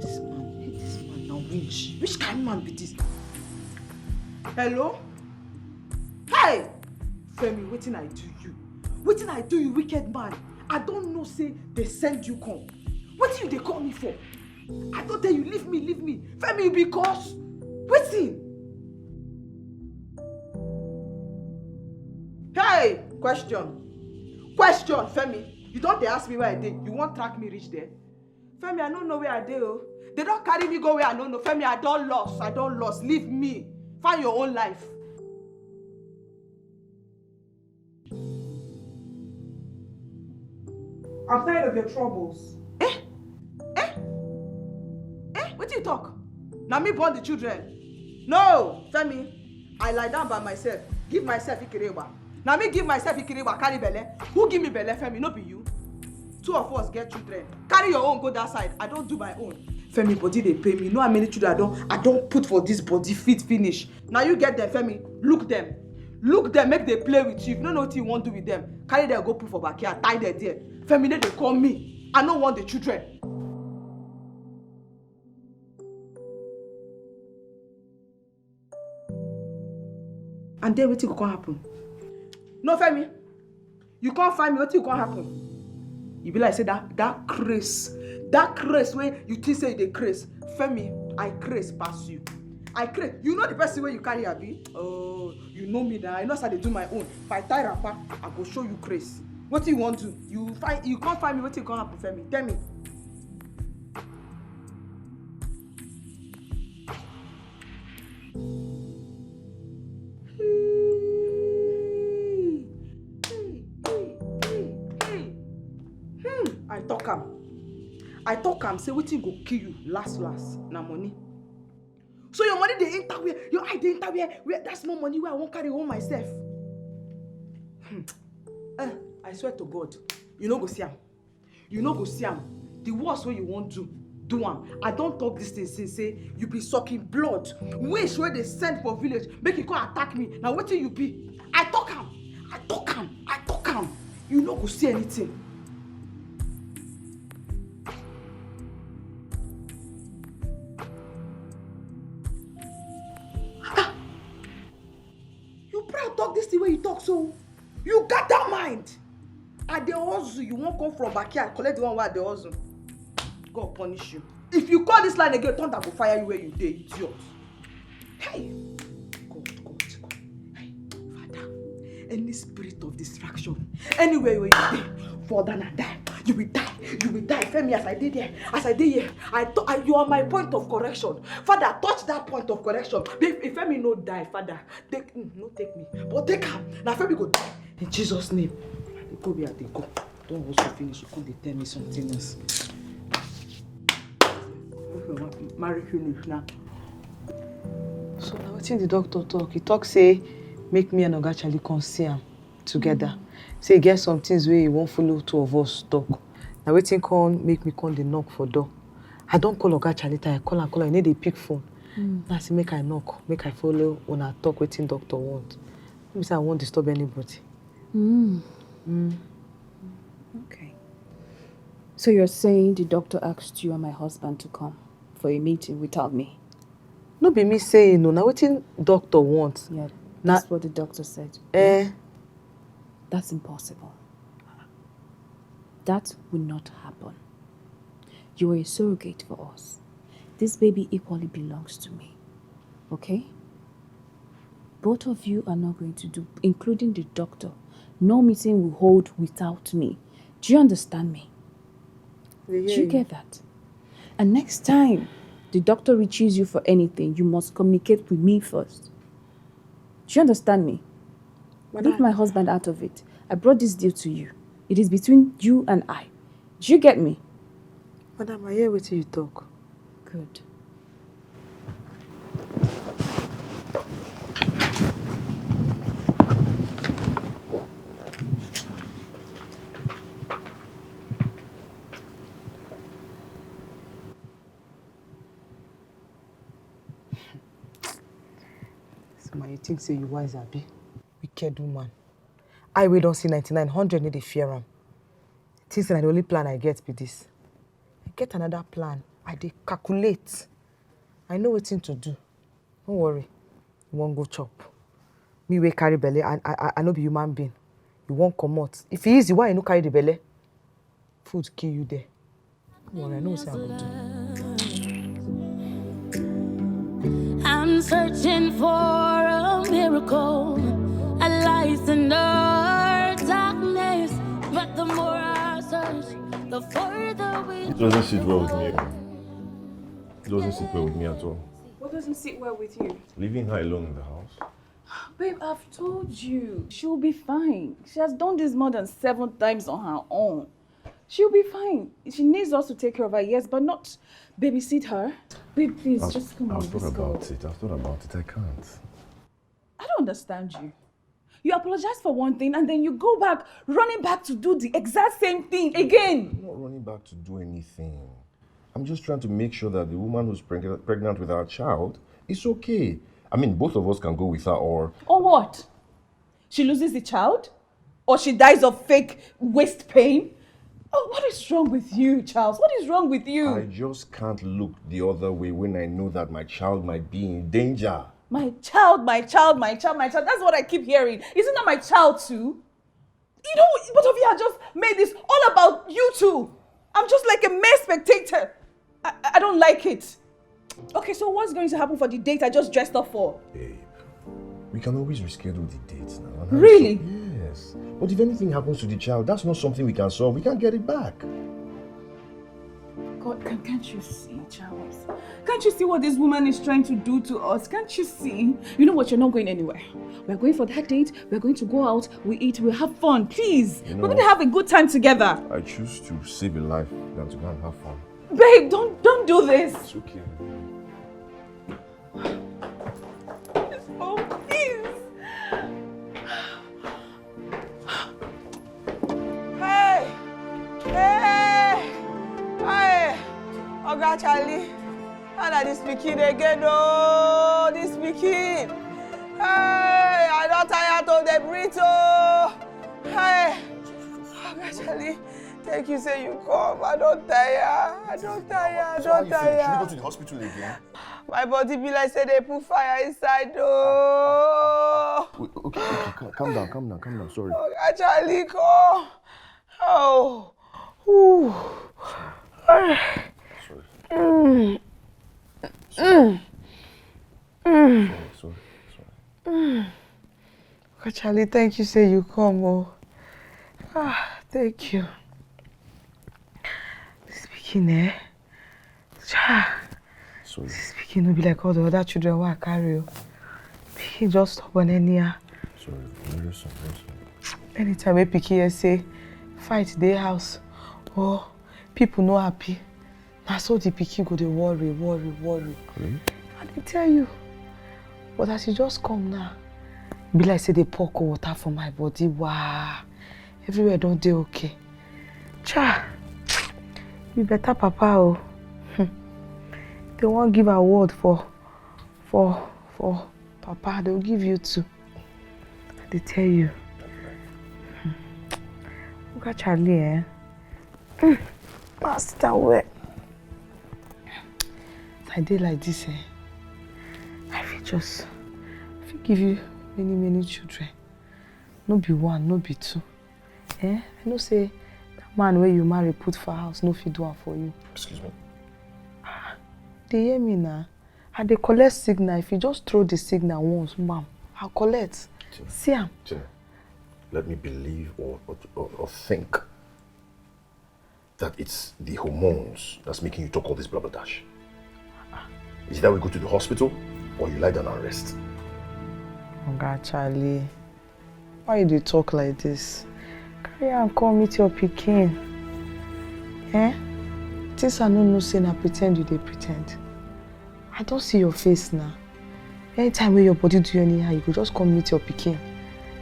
This man now which kind of man be this? Hello? Hey! Femi, wetin I do you? Wetin I do you, wicked man? I don't know say they send you come. Wetin you dey call me for? I don't tell you, leave me. Femi, because wetin? Hey! Question, Femi. You don't dey ask me where I dey. You won't track me reach there? Femi, I don't know where I dey. Oh. They don't carry me go where I don't know. Femi, I don't lost. Leave me. Find your own life. I'm tired of your troubles. Eh? What do you talk? Now me born the children. No, Femi. I lie down by myself. Give myself Ikirewa. Now me give myself Ikirewa, carry belle. Who give me belle, Femi? No be you. Two of us get children. Carry your own, go that side. I don't do my own. Femi, body they pay me. You know how many children I don't put for this body fit finish. Now you get them, Femi. Look them, make they play with you. If you don't know what you want to do with them, carry them, go put for backyard, tie them there. Femi, they call me. I don't want the children. And then what will happen? No, Femi. You can't find me. What will happen? You be like say that craze where you think say you dey craze. Femi, I craze pass you. I craze. You know the person where you carry abi? Oh, you know me now. I know how they do my own. If I tie wrapper, I go show you craze. What you want to? You can't find me. What you gonna happen, Femi? Tell me. I talk am say wetin go kill you last na money. So your money dey enter where your eye dey enter where that small money where I won't carry home myself. I swear to God, you no go see am. You no go see am. The worst way you want to do am. I don't talk this thing since say you be sucking blood. Wish where they send for village make you come attack me. Now wetin you be? I talk am. You no go see anything. Talk this the way you talk, so you got that mind. At the hustle, you won't come from backyard, collect the one where the hustle. God punish you. If you call this line again, Tonto will fire you where you dey, idiot. Hey, God. Hey, Father, any spirit of distraction, anywhere where you dey, fall down and die. You will die. Femi, as I did here, you are my point of correction. Father, touch that point of correction. If Femi no die, Father, no take me, but take him. Now Femi go die. In Jesus' name. They go where they go. Don't also finish. You can't tell me something else. Marry finish now. So now what's in the doctor talk? He talk say, make me and Oga Charlie come see him together. Say get some things where he won't follow two of us talk. Now waiting come make me come the knock for door. I don't call Oga Charlie, I call her, I need a pick phone. I say make I knock, make I follow when I talk waiting doctor want. Let me say I won't disturb anybody. Okay. So you're saying the doctor asked you and my husband to come for a meeting without me? No be me saying no. Now waiting doctor wants. Yeah, that's what the doctor said. That's impossible. That will not happen. You are a surrogate for us. This baby equally belongs to me. Okay? Both of you are not going to do, including the doctor. No meeting will hold without me. Do you understand me? Do you get that? And next time the doctor reaches you for anything, you must communicate with me first. Do you understand me? Leave my husband out of it. I brought this deal to you. It is between you and I. Do you get me? Madam, I hear what you talk. Good. So man, you think say you wise, abi? Wicked woman. I will don't see 99, 100 need to fear him. Things that the only plan I get be this. I get another plan. I dey calculate. I know what thing to do. Don't worry. You won't go chop. Me wey carry belly, I know be human being. You won't come out. If it easy, why you no carry the belly? Food kill you there. Don't worry, I know what I will do. I'm searching for a miracle, a light in the darkness. But the more I search, the further we. It doesn't sit well with me. It doesn't sit well with me at all. What doesn't sit well with you? Leaving her alone in the house. Babe, I've told you. She'll be fine. She has done this more than 7 times on her own. She'll be fine. She needs us to take care of her, yes, but not babysit her. Babe, please, just come on, I've thought let's go. about it. I've thought about it. I can't. I don't understand you. You apologize for one thing and then you go back, running back to do the exact same thing again. I'm not running back to do anything. I'm just trying to make sure that the woman who's pregnant with our child is okay. I mean, both of us can go with her or what? She loses the child? Or she dies of fake waist pain? Oh, what is wrong with you, Charles? What is wrong with you? I just can't look the other way when I know that my child might be in danger. My child. That's what I keep hearing. Isn't that my child too? You know, both of you have just made this all about you two. I'm just like a mere spectator. I don't like it. Okay, so what's going to happen for the date I just dressed up for? Babe, we can always reschedule the dates now. Really? Yes. But if anything happens to the child, that's not something we can solve. We can't get it back. God, can't you see, Charles? Can't you see what this woman is trying to do to us? Can't you see? You know what? You're not going anywhere. We're going for that date. We're going to go out. We eat. We have fun. Please. We're going to have a good time together. I choose to save a life than to go and have fun. Babe, don't do this. It's okay. Oh, please. Hey! Hey! Hey! Oga Charlie, how na this pikin again? Oh, this pikin! Hey! I don't tire to the breathe. Oh! Hey! Oga Charlie, thank you say you come. I don't tire. So how you feel? Should we go to the hospital again? My body be like say they put fire inside. Oh! Okay, calm down. Sorry. Oga Charlie, come. Oh! Ooh. Sorry. Sorry. Oga Charlie, thank you say you come. Oh. Thank you. Speaking, Sorry. Speaking no be like all the other children who I carry. Pikin just stubborn anyhow. Sorry. Very sorry. Anytime we Pikin say fight dey house or people no happy, na so the Pikin go dey worry. Really? I dey tell you. But as you just come now, be like say they pour cold water for my body. Wow. Everywhere don't dey okay. Cha. You better papa oh. They won't give award for papa. They'll give you two. They tell you. Look at Charlie, eh? Master, where? I did like this, eh? I feel give you many children. No be one, no be two. Eh? I know say that man where you marry put for house, no fit do one for you. Excuse me? They hear me now. And they collect signal. If you just throw the signal once, ma'am, I'll collect. Tina, see am. Tina, let me believe or think that it's the hormones that's making you talk all this blah blah dash. Is it that we go to the hospital or you lie down and rest? Oh God, Charlie. Why you dey talk like this? Carry and come meet your pikin. Eh? Things I no know say na pretend you dey pretend. I don't see your face now. Anytime when your body do anyhow, you go just come meet your pikin.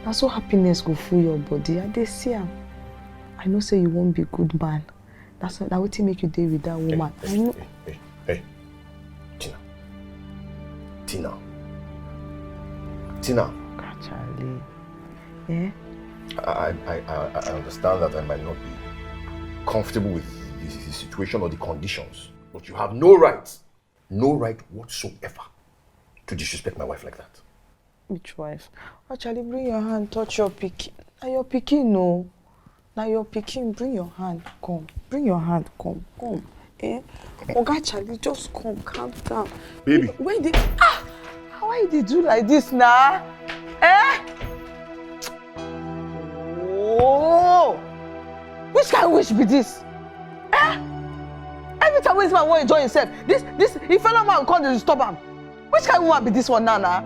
Now so happiness go full your body. I dey see am. I know say you won't be good man. That's not wetin make you dey with that woman. Hey. Tina. God, Charlie. Yeah? I understand that I might not be comfortable with the situation or the conditions, but you have no right whatsoever to disrespect my wife like that. Which wife? Oh, Charlie, bring your hand, touch your pikin. Now your pikin, no. Now your pikin, bring your hand, come. Bring your hand, come. Eh? Oga Charlie, just come, calm down. Baby. When they why they do like this now? Eh? Oh! Which kind of wish be this? Eh? Every time this man want to enjoy himself, this if fellow man come to disturb him. Which kind of woman be this one now?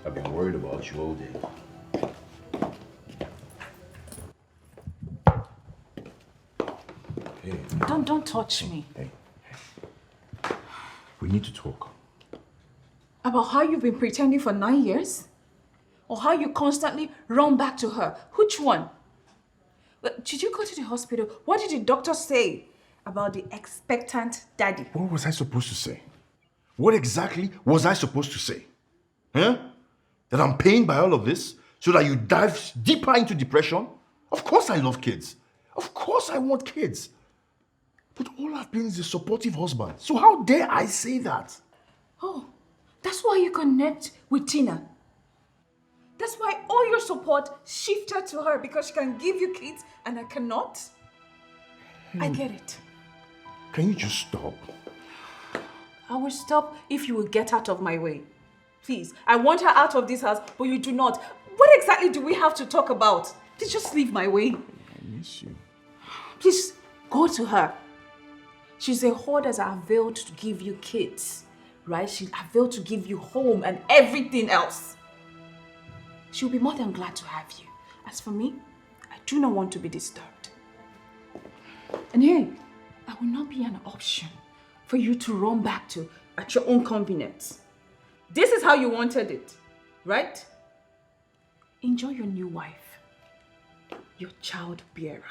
I've been worried about you all day. Hey. Don't touch me. Hey. We need to talk. About how you've been pretending for 9 years? Or how you constantly run back to her? Which one? Did you go to the hospital? What did the doctor say? about the expectant daddy. What was I supposed to say? What exactly was I supposed to say? Huh? That I'm pained by all of this so that you dive deeper into depression? Of course I love kids. Of course I want kids. But all I've been is a supportive husband. So how dare I say that? Oh, that's why you connect with Tina. That's why all your support shifted to her because she can give you kids and I cannot. I get it. Can you just stop? I will stop if you will get out of my way. Please, I want her out of this house, but you do not. What exactly do we have to talk about? Please just leave my way. I miss you. Please, go to her. She's a whore that's availed to give you kids, right? She's availed to give you home and everything else. She'll be more than glad to have you. As for me, I do not want to be disturbed. And hey, I will not be an option for you to run back to at your own convenience. This is how you wanted it, right? Enjoy your new wife, your child bearer.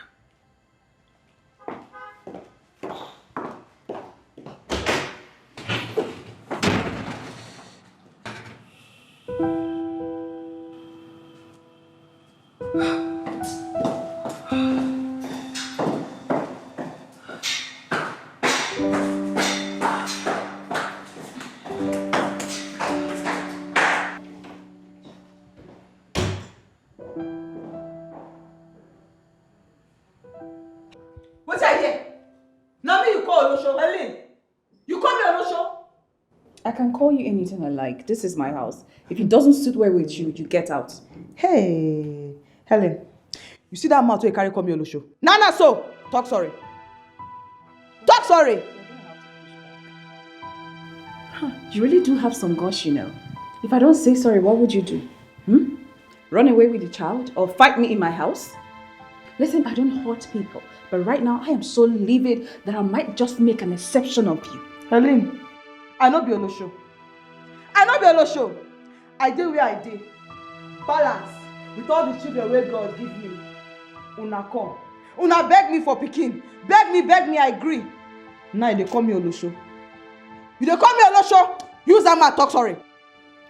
What's I hear? Now me you call Olosho, Helen. You call me Olosho? I can call you anything I like. This is my house. If it doesn't suit well with you, you get out. Hey, Helen. You see that mouth where you carry call me Olosho? Nah, so. Talk sorry. Talk sorry. You really do have some guts, you know. If I don't say sorry, what would you do? Run away with the child or fight me in my house? Listen, I don't hurt people, but right now I am so livid that I might just make an exception of you. Helen, I no be Olosho. I dey where I dey. Balance with all the children where God give me. Una come. Una beg me for pikin. Beg me, I agree. Now they call me Olosho. You dey call me Olosho? Use that man talk sorry.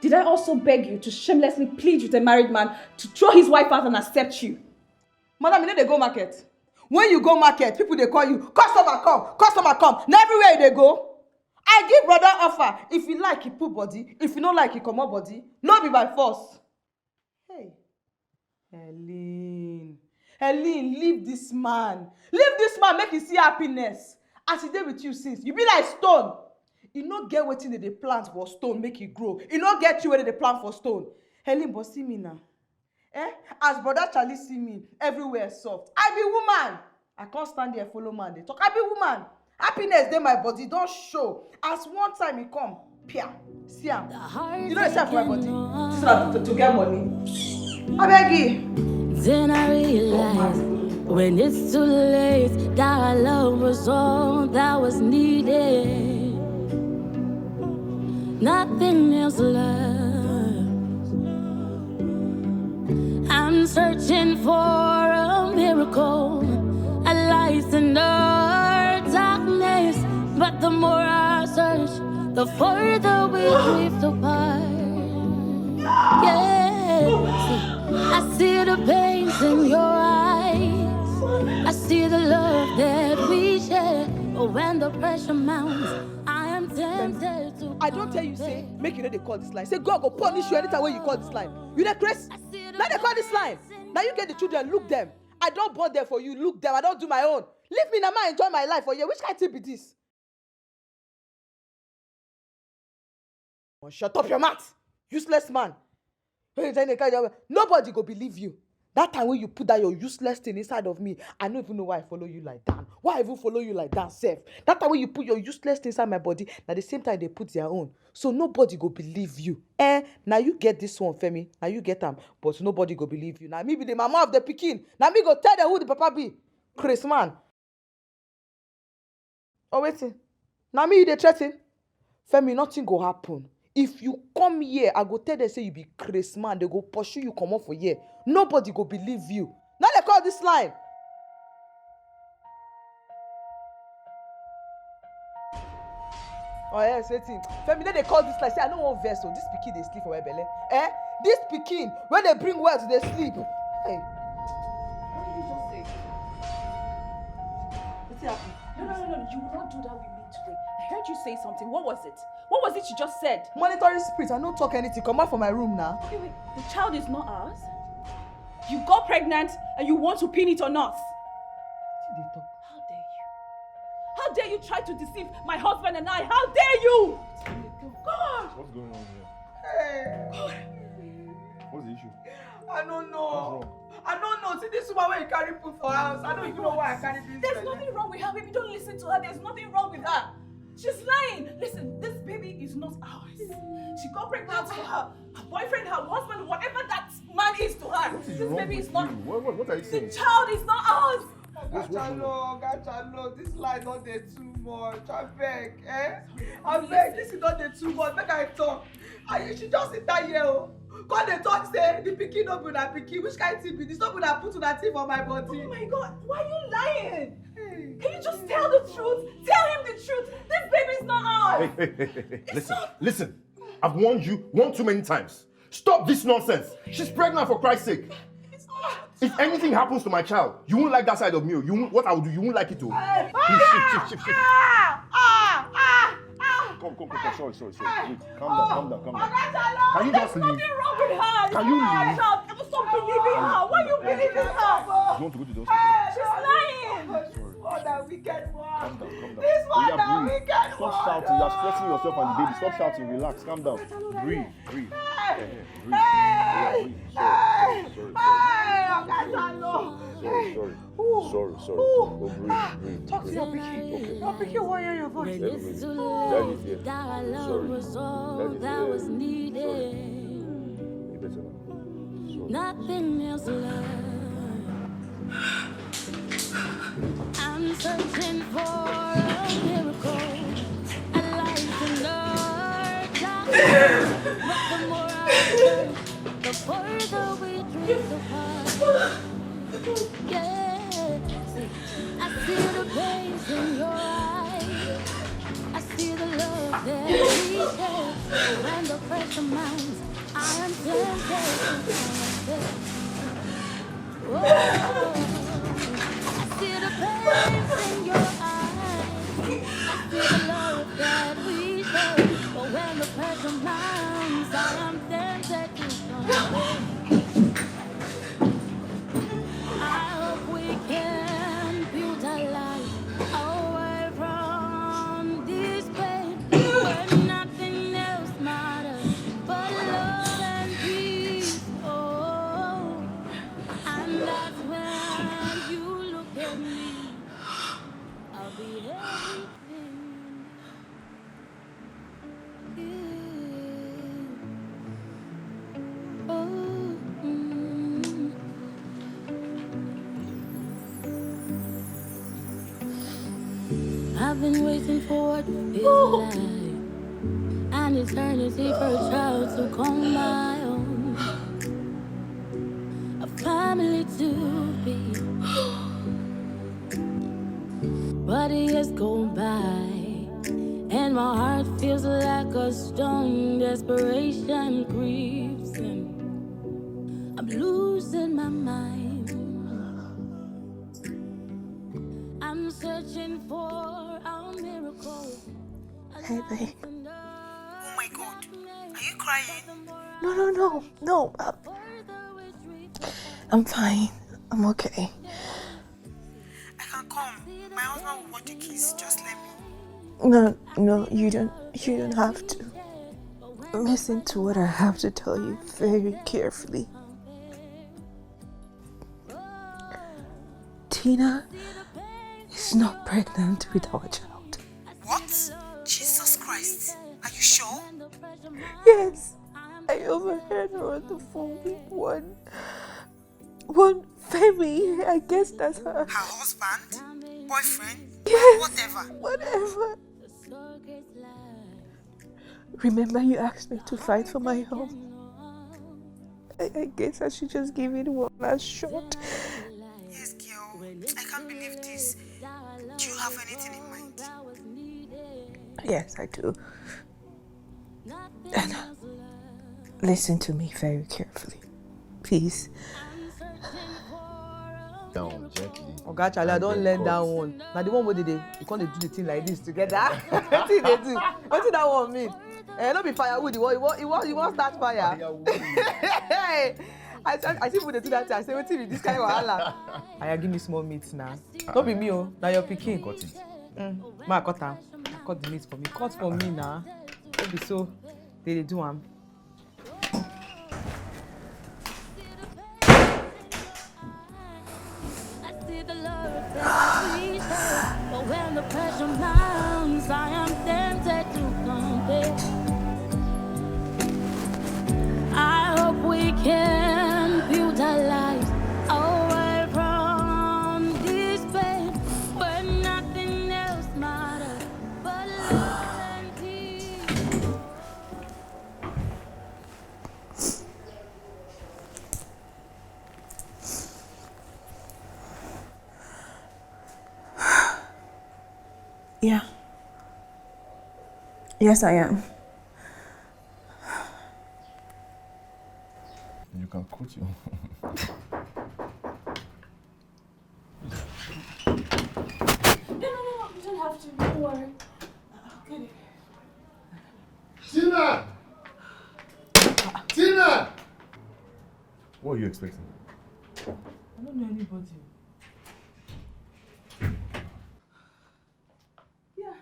Did I also beg you to shamelessly plead with a married man to throw his wife out and accept you? Madam, you know they go market. When you go market, people they call you, customer come. Now everywhere they go. I give brother offer. If you like, he put body. If you don't like, he come up body. No be by force. Hey, Helen, leave this man. Make him see happiness. As he did with you since, you be like stone. You no get wetin they plant for stone, make it grow. You no get you where they plant for stone. Helen, but see me now. As brother Charlie see me, everywhere soft. I be woman. I can't stand there follow man. They talk. I be woman. Happiness dey my body don't show. As one time he come, pia, see am. You know the self for my body. This is not to get money. I beg you. Then I realized when it's too late that our love was all that was needed. Nothing else left. I'm searching for a miracle, a light in the darkness. But the more I search, the further we drift apart. Yeah, see, I see the pains in your eyes. I see the love that we share. But when the pressure mounts, I am tempted to. I don't tell you, say, make you know they call this line. Say, God go punish you anytime when you call this line. You dey crazy? Now they call this line. Now you get the children, look them. I don't born them for you, look them. I don't do my own. Leave me now, man, enjoy my life for you. Which kind of thing be this? Oh, shut up your mouth, useless man. Nobody go believe you. That time when you put that your useless thing inside of me, I don't even know why I follow you like that. Why I even follow you like that, self? That time when you put your useless thing inside my body, at the same time they put their own. So nobody go believe you. Now you get this one, Femi. Now you get them, but nobody go believe you. Now me be the mama of the pikin. Now me go tell them who the papa be. Chris man. Oh wait. Now me you dey threaten. Femi, nothing go happen. If you come here, I go tell them say you be Chris man. They go pursue you, come off for here. Nobody go believe you. Now they call this line. Oh yes, waiting. Femi, then they call this like say I don't want vessel. This pikin they sleep for my belly. Eh? This pikin when they bring well to they sleep. Hey. What did you just say? What's happening? No. You will not do that with me today. I heard you say something. What was it? What was it you just said? Monitoring spirit. I don't talk anything. Come out from my room now. Okay, wait. The child is not ours. You got pregnant and you want to pin it on us. They talk. How dare you? How dare you try to deceive my husband and I? How dare you? God! What's going on here? Hey. What's the issue? I don't know. What's wrong? I don't know. See this woman where you carry food for house. I don't even know why I carry this. There's nothing wrong with her, baby. Don't listen to her. There's nothing wrong with her. She's lying. Listen, this baby is not ours. She got pregnant for her boyfriend, her husband, whatever that man is to her. What is This wrong baby with is not. you? What are you saying? The child is not ours. Gachalo, this lie not dey too much. I beg, eh? I beg, this is not dey too much. Make I talk. You should just sit down here. Come dey talk say the pikin no be una pikin. Which kind thing be this? No be una put una thing for my body. Oh my God, why are you lying? Can you just tell the truth? Tell him the truth. This baby is not ours. Hey. Listen. I've warned you one too many times. Stop this nonsense. She's pregnant for Christ's sake. It's not. If anything happens to my child, you won't like that side of me. What I will do, you won't like it too. Please, shift. Come. Sorry. Wait, calm down. Can you just leave? There's nothing wrong with her. Can you leave? Stop believing her. Why are you believing her? You want to go to the hospital? She's lying. This one a wicked one. Calm down. This one a Breathe. wicked Stop one. shouting. You're stressing yourself and the baby. Stop shouting. Relax. Calm down. Breathe. Breathe. Sorry. Oh, breathe. Talk to your pikin. Your pikin won't hear your voice. When it's too late, that our love was all that was needed. You better not. Sorry. Nothing else left. I'm searching for a miracle, a life in the dark. But the more I search, the further we drift apart. Yeah, I see the pains in your eyes. I see the love that we share. When the pressure mounts, I am tempted to fall. I see the pains in your eyes. I see the love that we share. But when the pressure mounts, I am tempted to fall. I hope we can build a life away from this pain, where nothing else matters but love and peace. Oh, and that's when you look at me, I'll be everything. Yeah. Oh. I've been waiting for what feels like an eternity for a child to call my own, a family to be. But years go by, and my heart feels like a stone. Desperation creeps in. I'm losing my mind. I'm searching for a miracle. Hey, babe. Oh my God, are you crying? No. I'm fine. I'm okay. I can come. My husband will want the kids. Just let me. No, you don't have to. Listen to what I have to tell you very carefully. Tina is not pregnant with our child. What? Jesus Christ. Are you sure? Yes, I overheard her on the phone with one Femi. I guess that's her. Her husband? Boyfriend? Yes. Whatever. Remember you asked me to fight for my home? I guess I should just give it one last shot. Yes, girl. I can't believe this. Do you have anything in mind? Yes, I do. And listen to me very carefully, please. Down gently. Oga Charlie, I don't learn that one. Now the one where they can't do the thing like this together. What did they do? What did that one mean? Don't be firewood. You want start fire? Hey, I see people they do that. I say, what is this kind of wahala? I give me small meat now. Don't be me, oh. Now you're picking. Cut it. Ma cut am. Cut the meat for me. Cut for me now. Don't be so. They do am. But when the pressure mounts, I am tempted to compare. I hope we can build our lives away from this pain, where nothing else matters but love and peace. Yeah. Yes, I am. You can quote you. No, you don't have to. Don't worry. Get it. Tina! Tina! What are you expecting? I don't know anybody.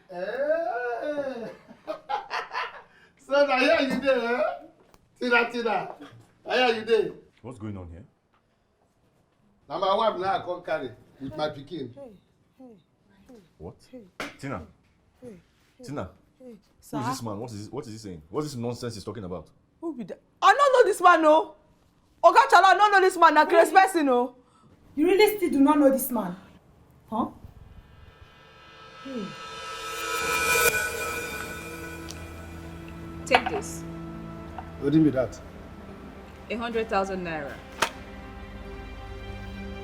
Hey. So now here you there, eh? Tina. Here you there. What's going on here? Now my wife now I come carry with my pikin. What? Tina. Tina. Sir? Who is this man? What is he saying? What's this nonsense he's talking about? Who be that? I don't know this man, no. Oga Charlie, I don't know this man. Na crazy person, no. You really still do not know this man? Huh? Take this. What do you mean that? 100,000 naira.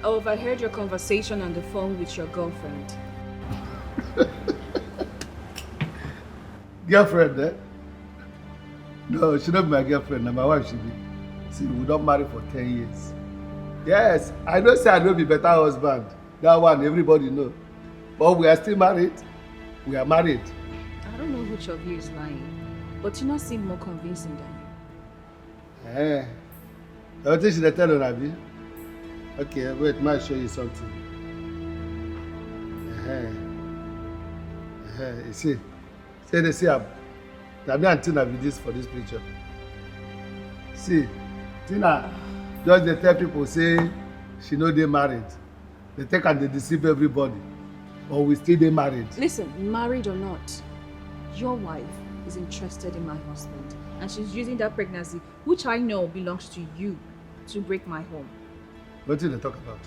I overheard your conversation on the phone with your girlfriend. Girlfriend, eh? No, she not be my girlfriend. Now my wife she be. See, we don't marry for 10 years. Yes, I know say I don't be better husband. That one everybody know. But we are still married. We are married. I don't know which of you is lying, but you not seem more convincing than you. Eh. I think she dey tell you, Abi. Okay, wait, might show you something. You see, they see Nabi and Tina be this for this picture. See, Tina just dey tell people say she no dey married. They take and they deceive everybody. But we still dey married. Listen, married or not, your wife is interested in my husband, and she's using that pregnancy, which I know belongs to you, to break my home. What did they talk about?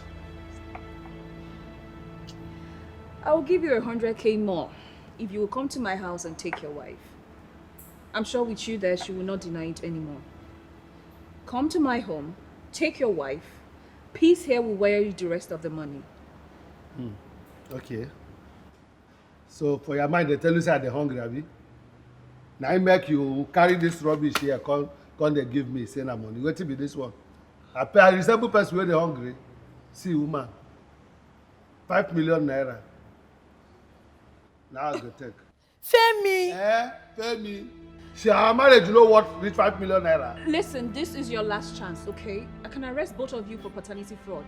I will give you 100K more if you will come to my house and take your wife. I'm sure with you there, she will not deny it anymore. Come to my home, take your wife. Peace here will wear you the rest of the money. Okay. So for your mind, they tell you say they're hungry, Abi. Now I make you carry this rubbish here, come they give me, say na money. What be this one? I resemble person where they hungry. See woman. 5 million naira. Now I go take. Femi. Femi. See, our marriage, you know what? Reach 5 million naira. Listen, this is your last chance, okay? I can arrest both of you for paternity fraud.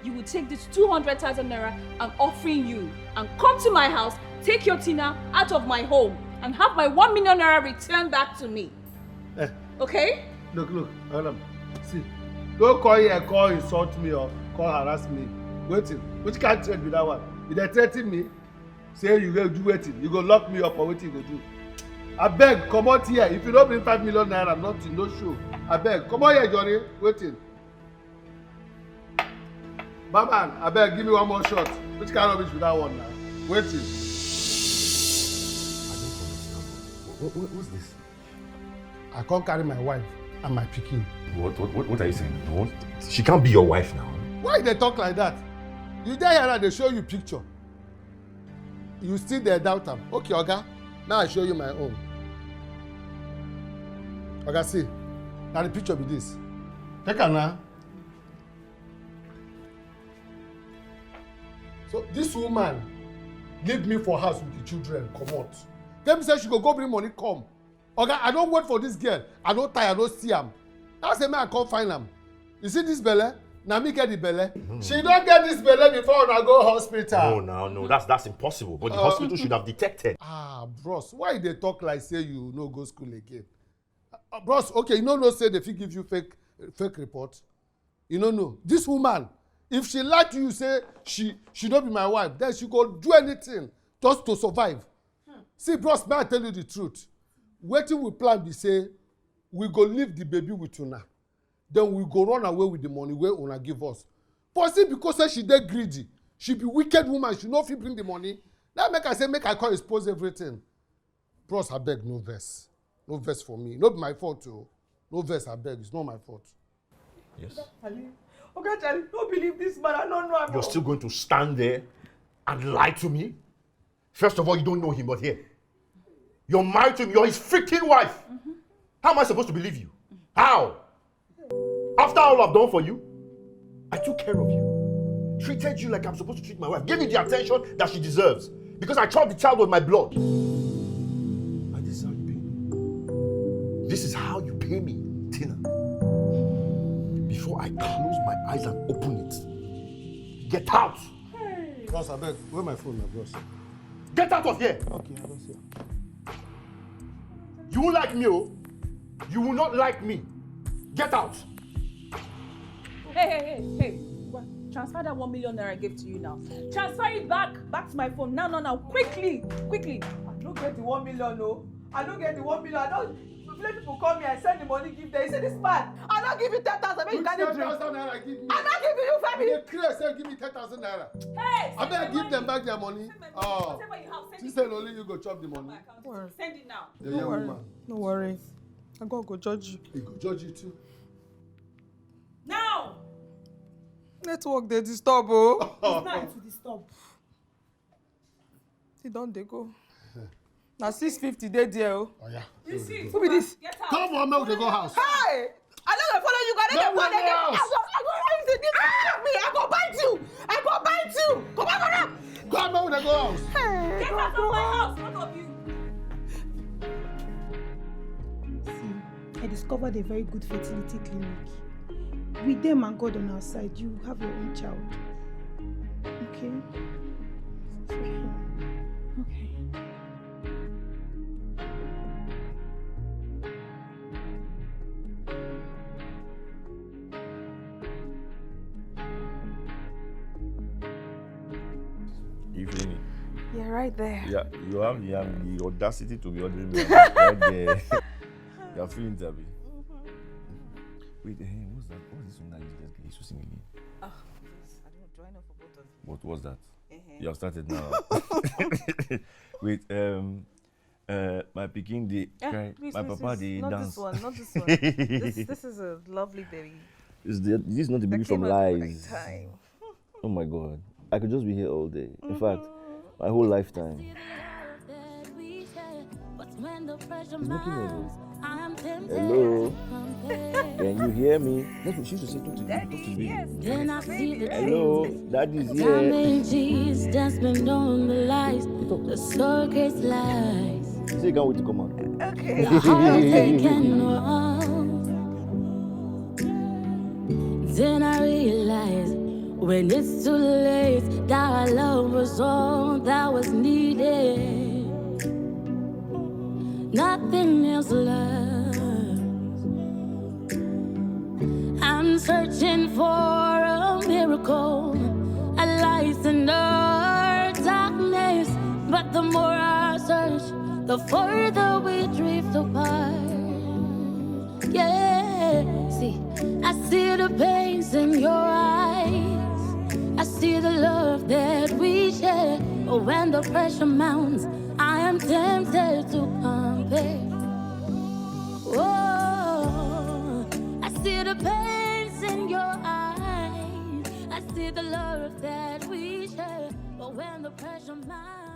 You will take this 200,000 naira I'm offering you and come to my house, take your Tina out of my home and have my 1 million naira returned back to me. Okay? Look, hold on. See, don't call here, call insult me or call harass me. Waiting. Which can't trade with that one? If they threaten me, say you go do waiting. You go lock me up or waiting you go do. I beg, come out here. If you don't bring 5 million naira, nothing, no show. I beg, come out here, Johnny. Waiting. Baban, I beg, give me one more shot. Which kind of rubbish with that one now? Waiting. I don't understand. What's this? I can't carry my wife and my pikin. What are you saying? What? She can't be your wife now. Why they talk like that? You there here and they show you picture. You still there doubt am. Okay, Oga. Now I show you my own. Okay, see. Now the picture be this. Take her now. So this woman leave me for house with the children, come out. Tell me say she go bring money, come. Okay, I don't wait for this girl. I don't tie, I don't see am. Now say me I come find am. You see this belle? Now me get the belle. She don't get this belle before I go hospital. No, that's impossible. But the hospital should have detected. Bros, why they talk like say you no go school again? Bros, okay, you no say they fit give you fake report. You no. This woman, if she like you say she don't be my wife, then she go do anything just to survive. See, bros, may I tell you the truth? Wetin we plan be say we go leave the baby with una. Then we go run away with the money wey una give us. But see, because say she dey greedy, she be wicked woman, she no fit bring the money. That make I say make I come expose everything. Bros, abeg, no vex. No vex for me. No be my fault o. No vex, abeg, it's not my fault. Yes. Okay, Charlie, don't believe this man. I don't know him. You're still going to stand there and lie to me? First of all, you don't know him, but here. You're married to him. You're his freaking wife. How am I supposed to believe you? How? After all I've done for you, I took care of you. Treated you like I'm supposed to treat my wife. Gave you the attention that she deserves. Because I thought the child was my blood. And this is how you pay me. This is how you pay me, Tina. Before I close my eyes and open it. Get out! Hey. Bros, abeg, where my phone now, bros? Get out of here! Okay, I don't see. You won't like me, oh? You will not like me. Get out! Hey. Transfer that 1 million naira I gave to you now. Transfer it back to my phone. Now. Quickly. I don't get the 1 million, no. I don't get the 1 million. I don't. Let people call me, I send the money, give them. You see this man? I don't give you 10,000. Maybe you can't drink. 10,000 naira, give me. I'm not giving you, Femi. They clear, say give me 10,000 naira. Hey! I better give them back their money. Whatever you have, send She it. said only you go chop the money. Send it now. The young woman. No worry. I go judge you. He go judge you too. Now! Network they disturb, oh. It's not to disturb. See, don't they go? Now 650 they there, oh. Oh yeah. You see? Who be this? Get out. Come on, man, we go house. Hey! I don't follow you. I don't follow you. I go bite you. Come on. Come on, we go house. Hey, Get out of my house, both of you. See, I discovered a very good fertility clinic. With them and God on our side, you have your own child. Okay? Okay. Evening. Yeah, right there. Yeah, you have the audacity to be ordering me right there. You're feeling tabby. Wait, hey, what's that? What's this one that he's just singing again? Oh, yes. I don't know. Do I know for both of you? What was that? You have started now. Wait, my picking the cry, my papa the not dance. Not this one. This is a lovely baby. This is not the baby from Lies. Oh my God. I could just be here all day. In fact, my whole lifetime. He's making noise. Hello? Can you hear me? That's what she used to say. Talk to the baby. Hello? Daddy's here. Dancing on the lies, the surrogate lies. Say you can't wait to come out. Okay. Then I realized when it's too late that our love was all that was needed. Nothing else left. I'm searching for a miracle, a light in the darkness. But the more I search, the further we drift apart. Yeah, see, I see the pains in your eyes. I see the love that we share. But when the pressure mounts, I am tempted to compare. Oh, I see the pains in your eyes. I see the love that we share. But when the pressure mounts,